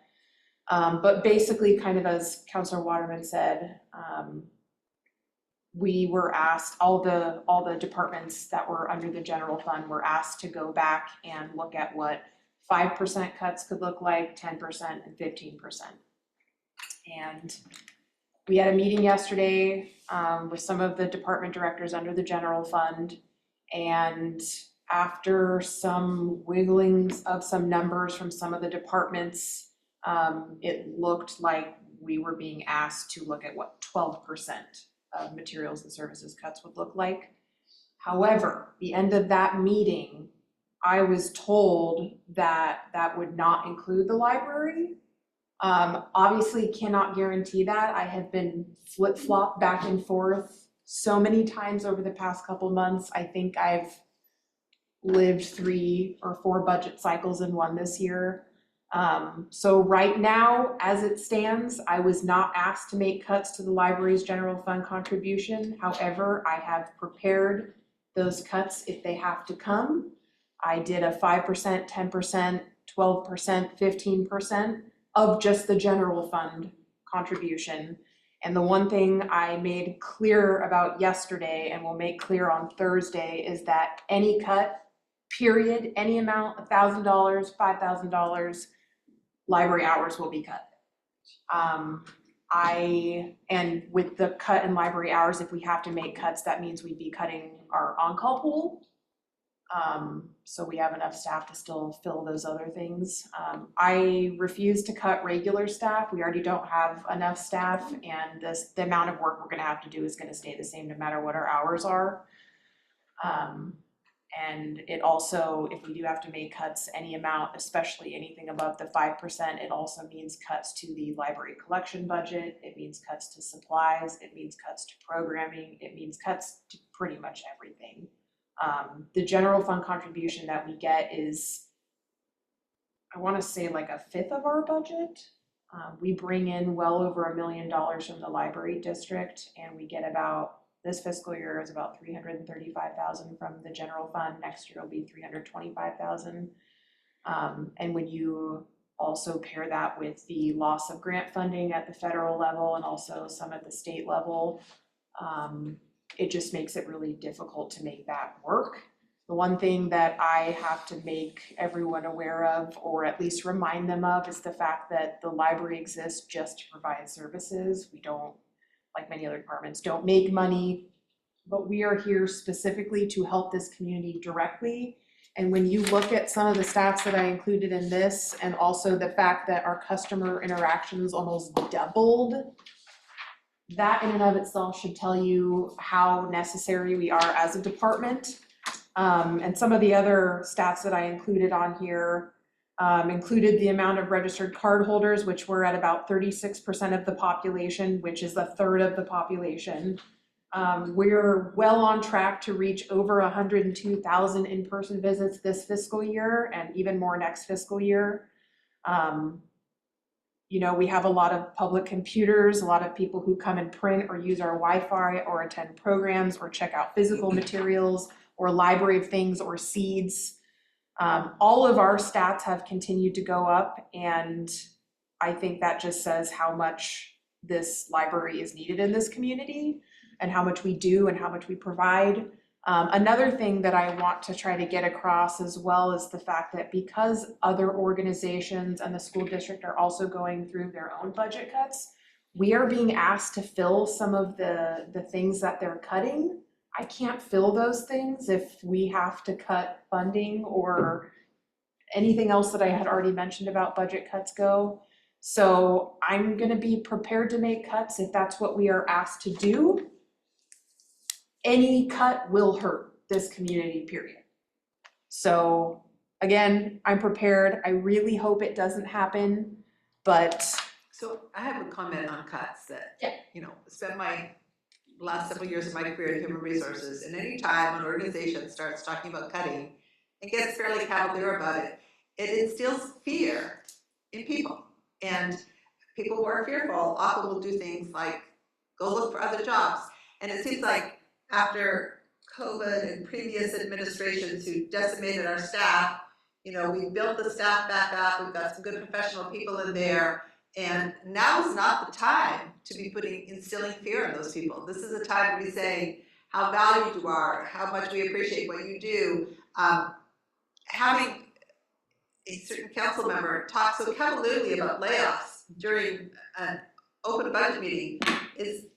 But basically, kind of as Councilor Waterman said, we were asked, all the departments that were under the general fund were asked to go back and look at what 5% cuts could look like, 10% and 15%. And we had a meeting yesterday with some of the department directors under the general fund. And after some wigglings of some numbers from some of the departments, it looked like we were being asked to look at what 12% of materials and services cuts would look like. However, the end of that meeting, I was told that that would not include the library. Obviously cannot guarantee that. I have been flip-flopped back and forth so many times over the past couple months. I think I've lived 3 or 4 budget cycles in one this year. So right now, as it stands, I was not asked to make cuts to the library's general fund contribution. However, I have prepared those cuts if they have to come. I did a 5%, 10%, 12%, 15% of just the general fund contribution. And the one thing I made clear about yesterday and will make clear on Thursday is that any cut, period, any amount, $1,000, $5,000, library hours will be cut. And with the cut in library hours, if we have to make cuts, that means we'd be cutting our on-call pool. So we have enough staff to still fill those other things. I refuse to cut regular staff. We already don't have enough staff, and the amount of work we're gonna have to do is gonna stay the same no matter what our hours are. And it also, if we do have to make cuts, any amount, especially anything above the 5%, it also means cuts to the library collection budget. It means cuts to supplies. It means cuts to programming. It means cuts to pretty much everything. The general fund contribution that we get is, I want to say, like 1/5 of our budget. We bring in well over $1 million from the library district, and we get about, this fiscal year is about $335,000 from the general fund. Next year will be $325,000. And when you also pair that with the loss of grant funding at the federal level and also some at the state level, it just makes it really difficult to make that work. The one thing that I have to make everyone aware of, or at least remind them of, is the fact that the library exists just to provide services. We don't, like many other departments, don't make money, but we are here specifically to help this community directly. And when you look at some of the stats that I included in this, and also the fact that our customer interactions almost doubled, that in and of itself should tell you how necessary we are as a department. And some of the other stats that I included on here included the amount of registered card holders, which were at about 36% of the population, which is 1/3 of the population. We're well on track to reach over 102,000 in-person visits this fiscal year and even more next fiscal year. You know, we have a lot of public computers, a lot of people who come and print or use our Wi-Fi or attend programs or check out physical materials or library of things or seeds. All of our stats have continued to go up, and I think that just says how much this library is needed in this community and how much we do and how much we provide. Another thing that I want to try to get across as well is the fact that because other organizations and the school district are also going through their own budget cuts, we are being asked to fill some of the things that they're cutting. I can't fill those things if we have to cut funding or anything else that I had already mentioned about budget cuts go. So I'm gonna be prepared to make cuts if that's what we are asked to do. Any cut will hurt this community, period. So again, I'm prepared. I really hope it doesn't happen, but. So I have a comment on cuts that, you know, spent my last several years of my career in human resources, and any time an organization starts talking about cutting and gets fairly cavalier about it, it instills fear in people. And people who are fearful often will do things like go look for other jobs. And it seems like after COVID and previous administrations who decimated our staff, you know, we built the staff back up, we've got some good professional people in there, and now is not the time to be instilling fear in those people. This is a time to be saying how valued you are, how much we appreciate what you do. Having a certain council member talk so cavalierly about layoffs during an open budget meeting is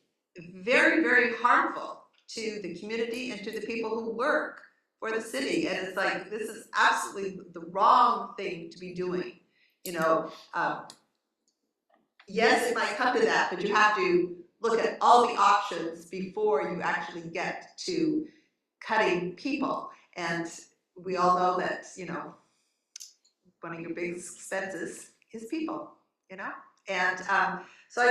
very, very harmful to the community and to the people who work for the city. And it's like, this is absolutely the wrong thing to be doing. You know, yes, it might come to that, but you have to look at all the options before you actually get to cutting people. And we all know that, one of your biggest expenses is people, And so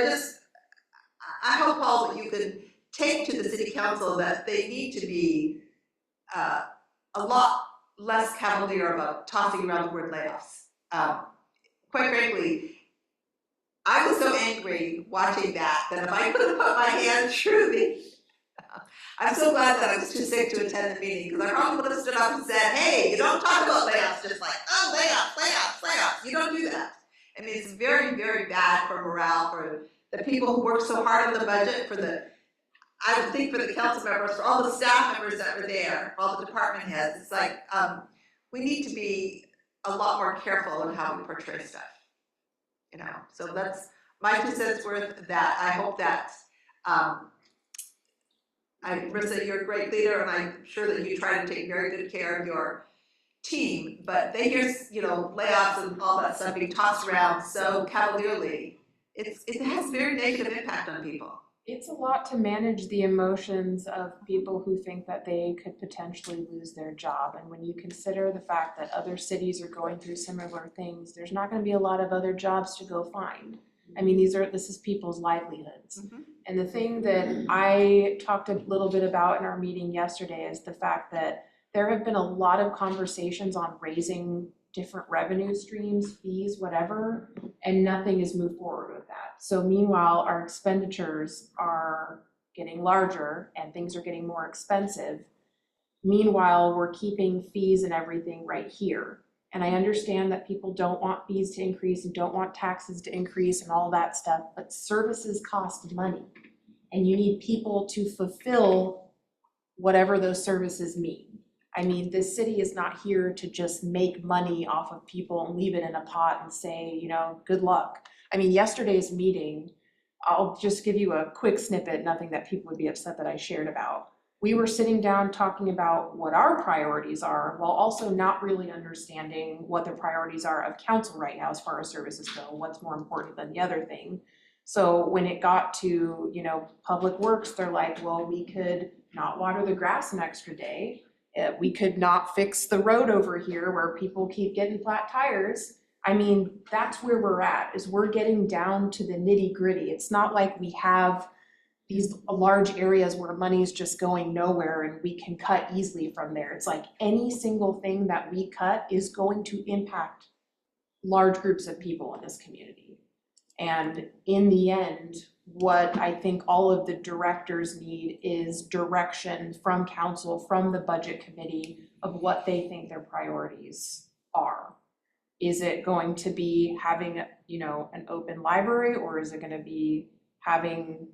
I hope, Paul, that you can take to the city council that they need to be a lot less cavalier about tossing around the word layoffs. Quite frankly, I was so angry watching that if I could have put my hand through I'm so glad that I was too sick to attend the meeting, because I probably would have stood up and said, hey, you don't talk about layoffs, just like, oh, layoffs. You don't do that. I mean, it's very, very bad for morale, for the people who work so hard on the budget, I would think for the council members, for all the staff members that were there, all the department heads. It's like, we need to be a lot more careful in how we portray stuff. So that's my 2 cents worth of that. I hope that, Marissa, you're a great leader, and I'm sure that you try to take very good care of your team, but they hear, layoffs and all that stuff being tossed around so cavalierly. It has very negative impact on people. It's a lot to manage the emotions of people who think that they could potentially lose their job. And when you consider the fact that other cities are going through similar things, there's not going to be a lot of other jobs to go find. I mean, this is people's livelihoods. Mm-hmm. And the thing that I talked a little bit about in our meeting yesterday is the fact that there have been a lot of conversations on raising different revenue streams, fees, whatever, and nothing has moved forward with that. So meanwhile, our expenditures are getting larger and things are getting more expensive. Meanwhile, we're keeping fees and everything right here. And I understand that people don't want fees to increase and don't want taxes to increase and all that stuff, but services cost money. And you need people to fulfill whatever those services mean. I mean, this city is not here to just make money off of people and leave it in a pot and say, good luck. I mean, yesterday's meeting, I'll just give you a quick snippet, nothing that people would be upset that I shared about. We were sitting down talking about what our priorities are while also not really understanding what the priorities are of council right now as far as services go, what's more important than the other thing. So when it got to, public works, they're like, well, we could not water the grass an extra day. We could not fix the road over here where people keep getting flat tires. I mean, that's where we're at, is we're getting down to the nitty gritty. It's not like we have these large areas where money's just going nowhere and we can cut easily from there. It's like any single thing that we cut is going to impact large groups of people in this community. And in the end, what I think all of the directors need is direction from council, from the budget committee of what they think their priorities are. Is it going to be having, an open library, or is it going to be having,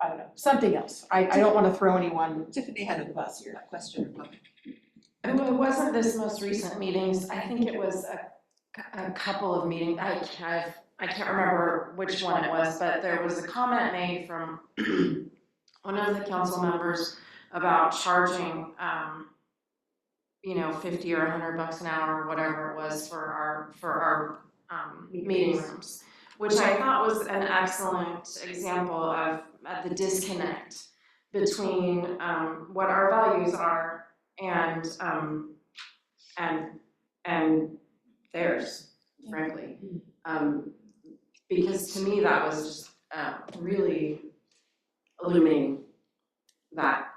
I don't know, something else? I don't want to throw anyone Tiffany under had the bus here. a question. It wasn't this most recent meetings, I think it was a couple of meetings, I can't remember which one it was, but there was a comment made from one of the council members about charging, 50 or $100 an hour, or whatever it was for our meeting rooms, which I thought was an excellent example of the disconnect between what our values are and theirs, frankly. Because to me, that was just really illuminating that.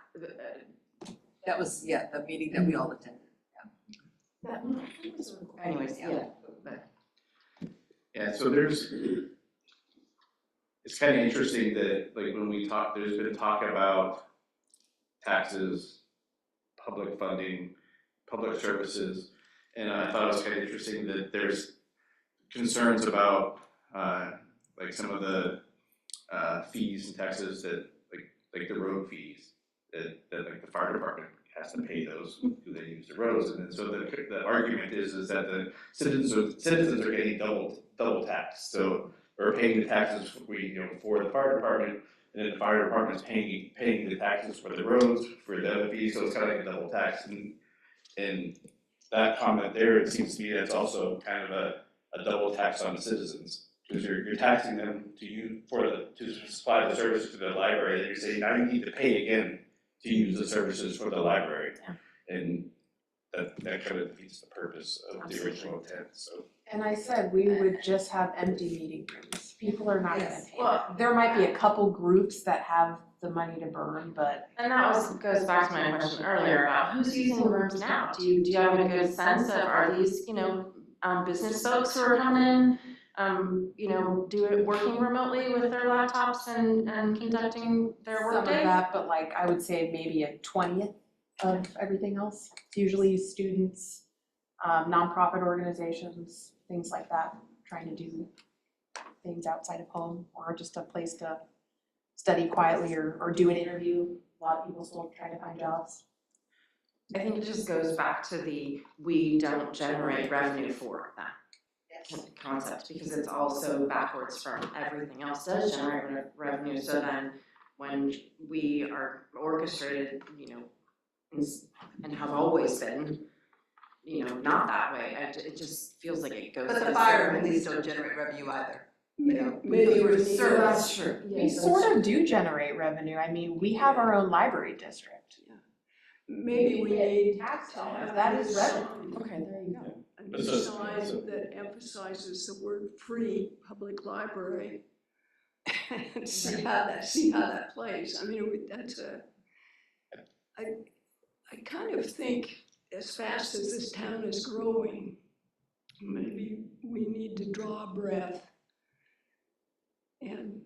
That was, the meeting that we all attended. Anyways, yeah. Yeah, so it's kind of interesting that, like, when we talk, there's been talk about taxes, public funding, public services, and I thought it was kind of interesting that there's concerns about, like, some of the fees and taxes that, like the road fees, that like the fire department has to pay those who they use the roads, and then so the argument is that the citizens are getting double taxed. So we're paying the taxes for the fire department, and then the fire department is paying the taxes for the roads, for the other fees, so it's kind of like a double tax. And that comment there, it seems to me that's also kind of a double tax on the citizens. Because you're taxing them to use, to supply the service to the library, you're saying now you need to pay again to use the services for the library. And that kind of defeats the purpose of the original intent, so. And I said we would just have empty meeting rooms. People are not gonna Yes. pay. There might be a couple groups that have the money to burn, but And that goes back to my question earlier about who's using the rooms now? Do you have a good sense of, are these, business folks who are coming in, working remotely with their laptops and conducting their some of workday? that, but like I would say maybe a 20th of everything else. It's usually students, nonprofit organizations, things like that, trying to do things outside of home or just a place to study quietly or do an interview. A lot of people still trying to find jobs. I think it just goes back to we don't generate revenue for that concept, because it's also backwards from everything else does generate revenue. So then when we are orchestrated, and have always been, not that way, it just feels like it goes. But the fire police don't generate revenue either. Maybe we're That's true. We sort of do generate revenue. I mean, we have our own library district. Maybe we need tax to dollars, have that a is revenue. sign, Okay, there you go. a new sign that emphasizes the word free public library. And see how that plays. I mean, I kind of think as fast as this town is growing, maybe we need to draw a breath. And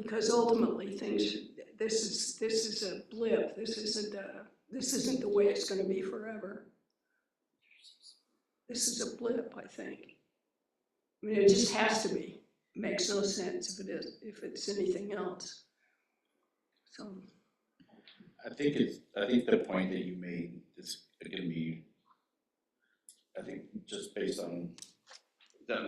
because ultimately this is a blip, this isn't the way it's gonna be forever. This is a blip, I think. I mean, it just has to be. Makes no sense if it's anything else. So. I think the point that you made is gonna be, I think just based on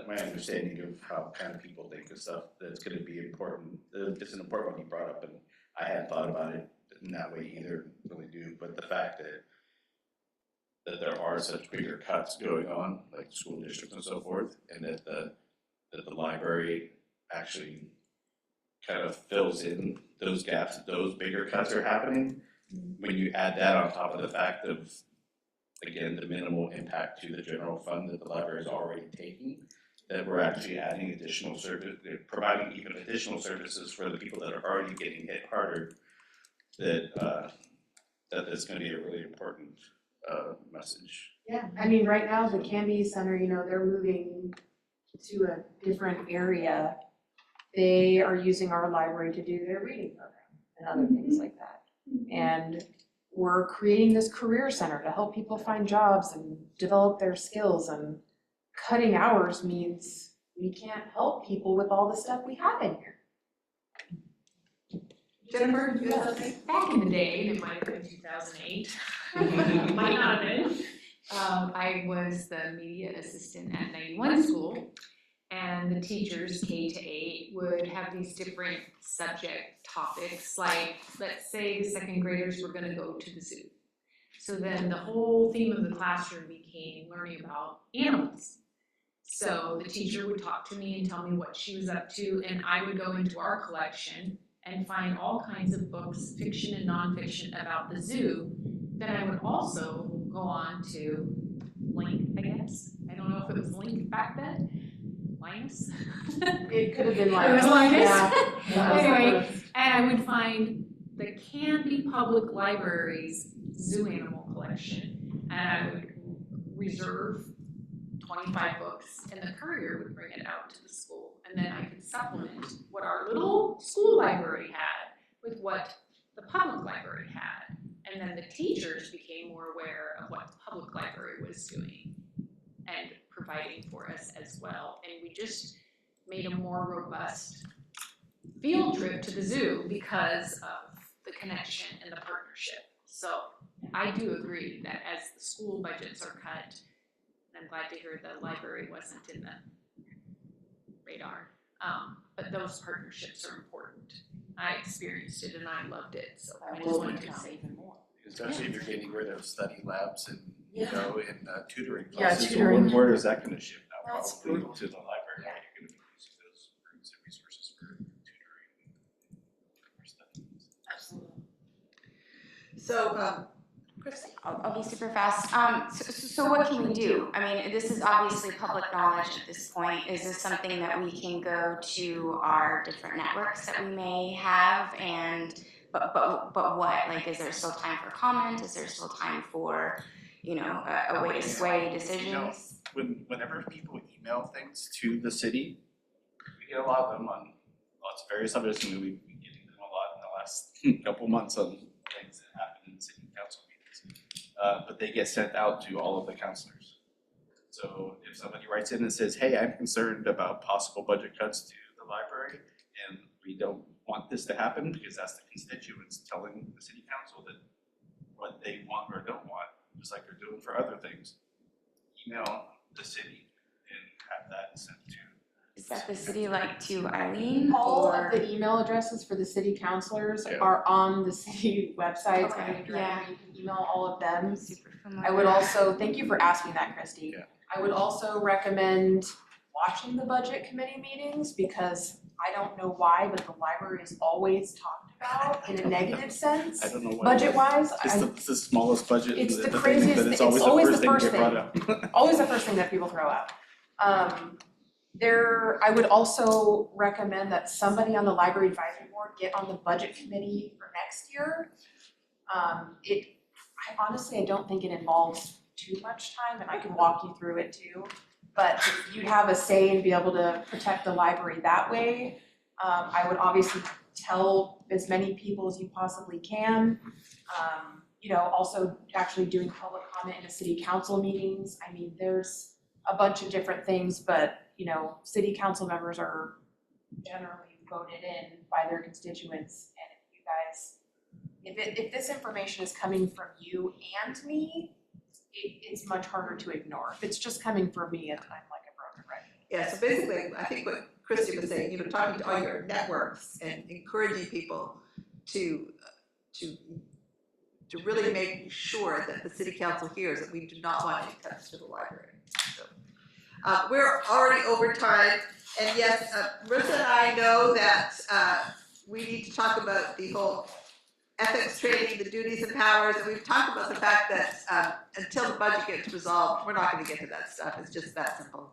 my understanding of how kind of people think of stuff, that's gonna be important. It's an important one you brought up, and I hadn't thought about it in that way either, really do, but the fact that there are such bigger cuts going on, like school districts and so forth, and that the library actually kind of fills in those gaps, that those bigger cuts are happening. When you add that on top of the fact of, again, the minimal impact to the general fund that the library is already taking, that we're actually adding additional service, providing even additional services for the people that are already getting hit harder, that is gonna be a really important message. Yeah, I mean, right now, the Canby Center, they're moving to a different area. They are using our library to do their reading program and other things like that. And we're creating this career center to help people find jobs and develop their skills, and cutting hours means we can't help people with all the stuff we have in here. Jennifer, you have something? Back in the day, it might have been 2008, might not have been. I was the media assistant at 91 school, and the teachers, K to 8, would have these different subject topics, like, let's say the second graders were gonna go to the zoo. So then the whole theme of the classroom became learning about animals. So the teacher would talk to me and tell me what she was up to, and I would go into our collection and find all kinds of books, fiction and nonfiction, about the zoo. Then I would also go on to Link, I guess. I don't know if it was Link back then. Linus? It could have been like. It was Linus? Yeah. Anyway, and I would find the Canby Public Library's zoo animal collection, and I would reserve 25 books, and the courier would bring it out to the school, and then I could supplement what our little school library had with what the public library had. And then the teachers became more aware of what the public library was doing and providing for us as well. And we just made a more robust field trip to the zoo because of the connection and the partnership. So I do agree that as the school budgets are cut, and I'm glad to hear the library wasn't in the radar, but those partnerships are important. I experienced it and I loved it, so I just wanted to say even more. Especially if you're getting rid of study labs and, and tutoring Yeah, classes. So tutoring. where is that gonna shift now? That's Probably brutal. to the library. Yeah. You're gonna be So, Christie? I'll be super fast. So what can we do? I mean, this is obviously public knowledge at this point. Is this something that we can go to our different networks that we may have and, but what? Like, is there still time for comment? Is there still time for, you know, a way to sway decisions? Whenever people email things to the city, we get a lot of them on lots of various subjects, and we've been getting them a lot in the last couple months on things that happen in city council meetings. But they get sent out to all of the councilors. So if somebody writes in and says, hey, I'm concerned about possible budget cuts to the library, and we don't want this to happen because that's the constituents telling the city council that what they want or don't want, just like they're doing for other things, email the city and have that sent to. Is that the city like to Eileen All or? of the email addresses for the city councilors Yeah. are on the city website, Okay, and if you're yeah. you can email all of them. Super familiar. I would also, thank you for asking that, Christy. Yeah. I would also recommend watching the budget committee meetings because I don't know why, but the library is always talked about in a negative sense. I don't know what. Budget-wise, It's the smallest budget. It's the thing, craziest but thing. it's It's always the always the first first thing to get brought up. always the first thing that people throw out. I would also recommend that somebody on the library advisory board get on the budget committee for next year. I don't think it involves too much time, and I can walk you through it too. But if you'd have a say and be able to protect the library that way, I would obviously tell as many people as you possibly can. Also actually doing public comment in the city council meetings. I mean, there's a bunch of different things, but, city council members are generally voted in by their constituents. And if you guys, if this information is coming from you and me, it's much harder to ignore. If it's just coming from me, I'm like a broken record. Yeah, so basically, I think what Christy was saying, talking to all your networks and encouraging people to really make sure that the city council hears that we do not want any cuts to the library. So, we're already over time, and yes, Marissa and I know that we need to talk about the whole ethics training, the duties and powers, and we've talked about the fact that until the budget gets resolved, we're not going to get to that stuff. It's just that simple.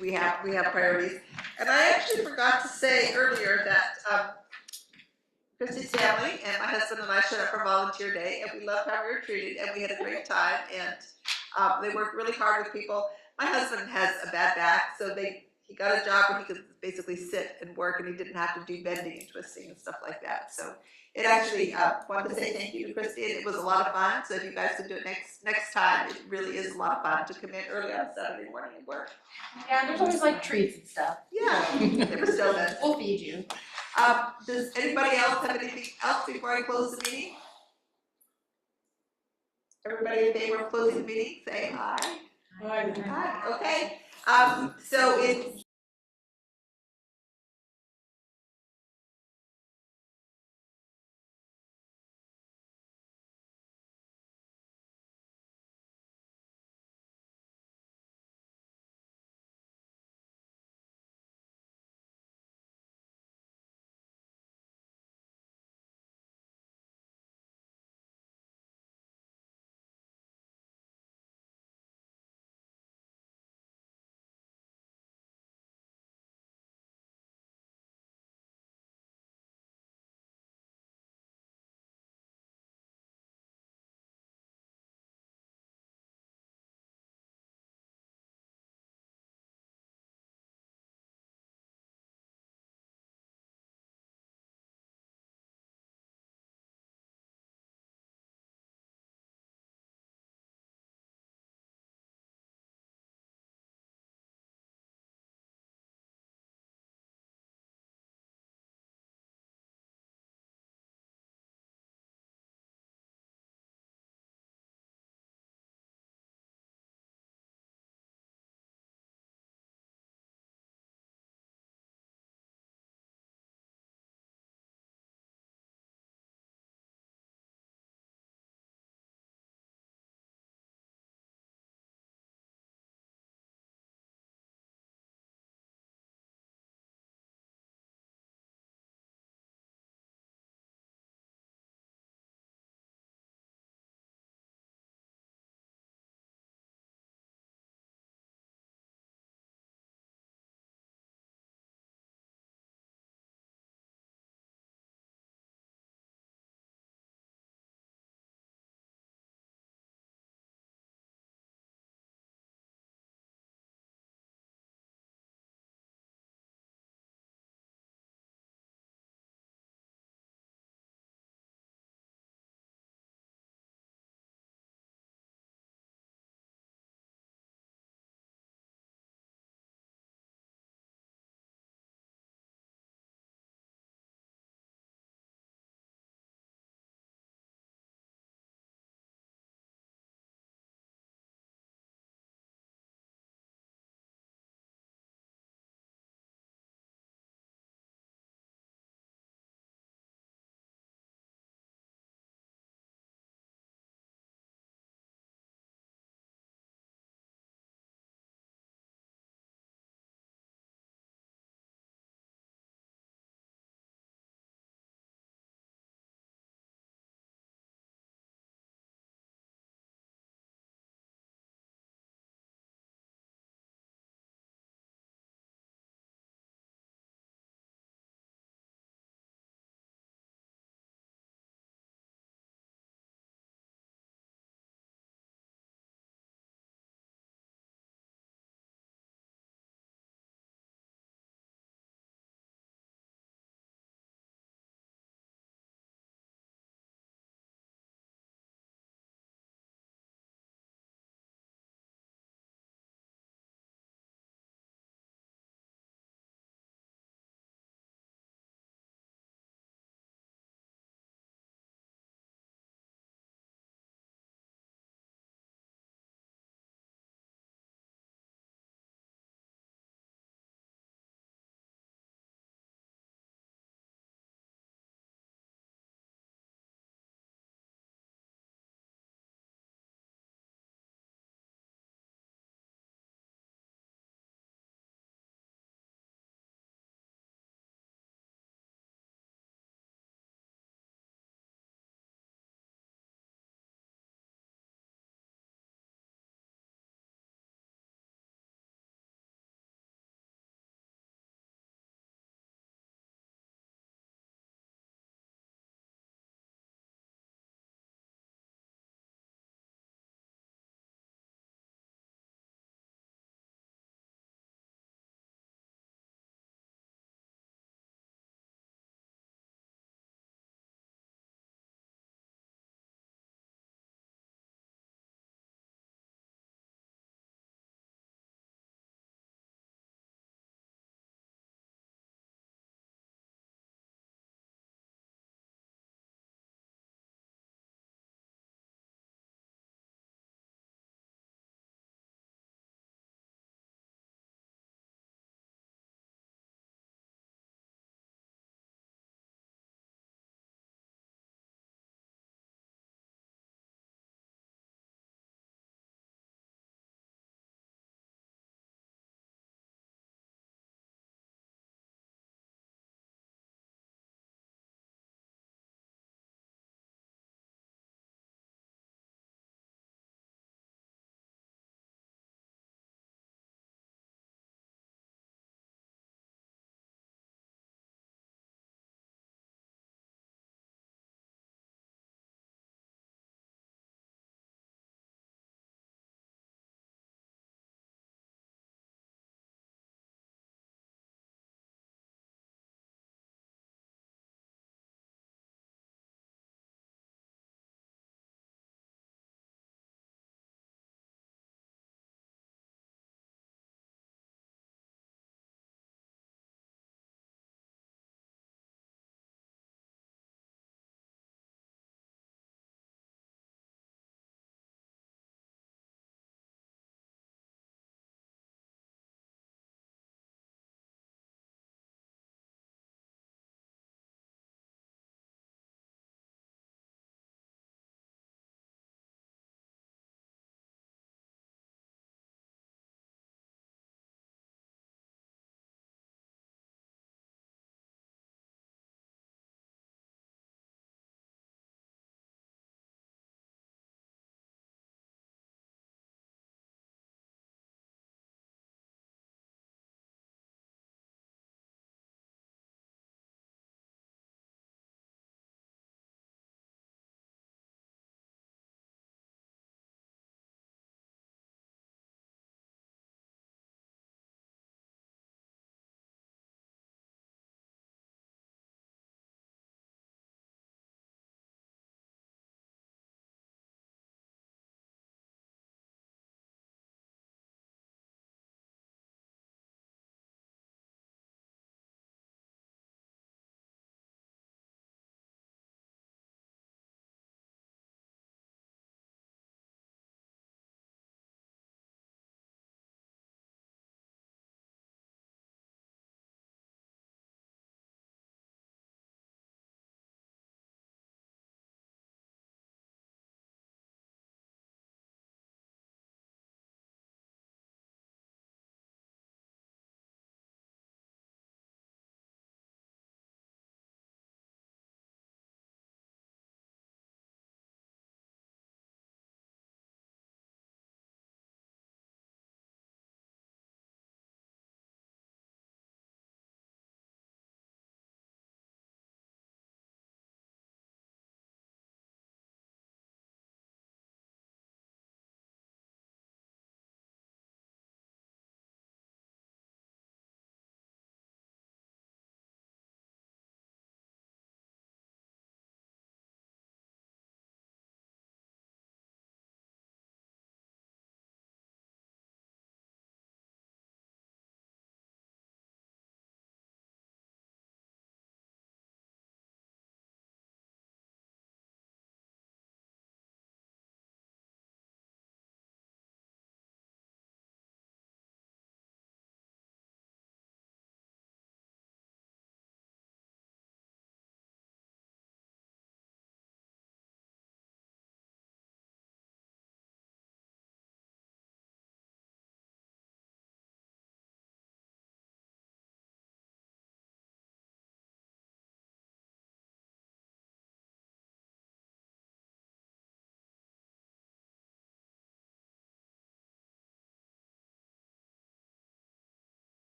We have priorities. And I actually forgot to say earlier that Christy's family and my husband and I showed up for volunteer day, and we loved how we were treated, and we had a great time, and they worked really hard with people. My husband has a bad back, so he got a job where he could basically sit and work, and he didn't have to do bending and twisting and stuff like that. So it actually, wanted to say thank you to Christy, and it was a lot of fun. So if you guys can do it next time, it really is a lot of fun to come in early on Saturday morning and work. Yeah, there's always like treats and stuff. Yeah, it was donuts. We'll feed you. Does anybody else have anything else before I close the meeting? Everybody in favor of closing the meeting, say aye. Aye, okay. So it's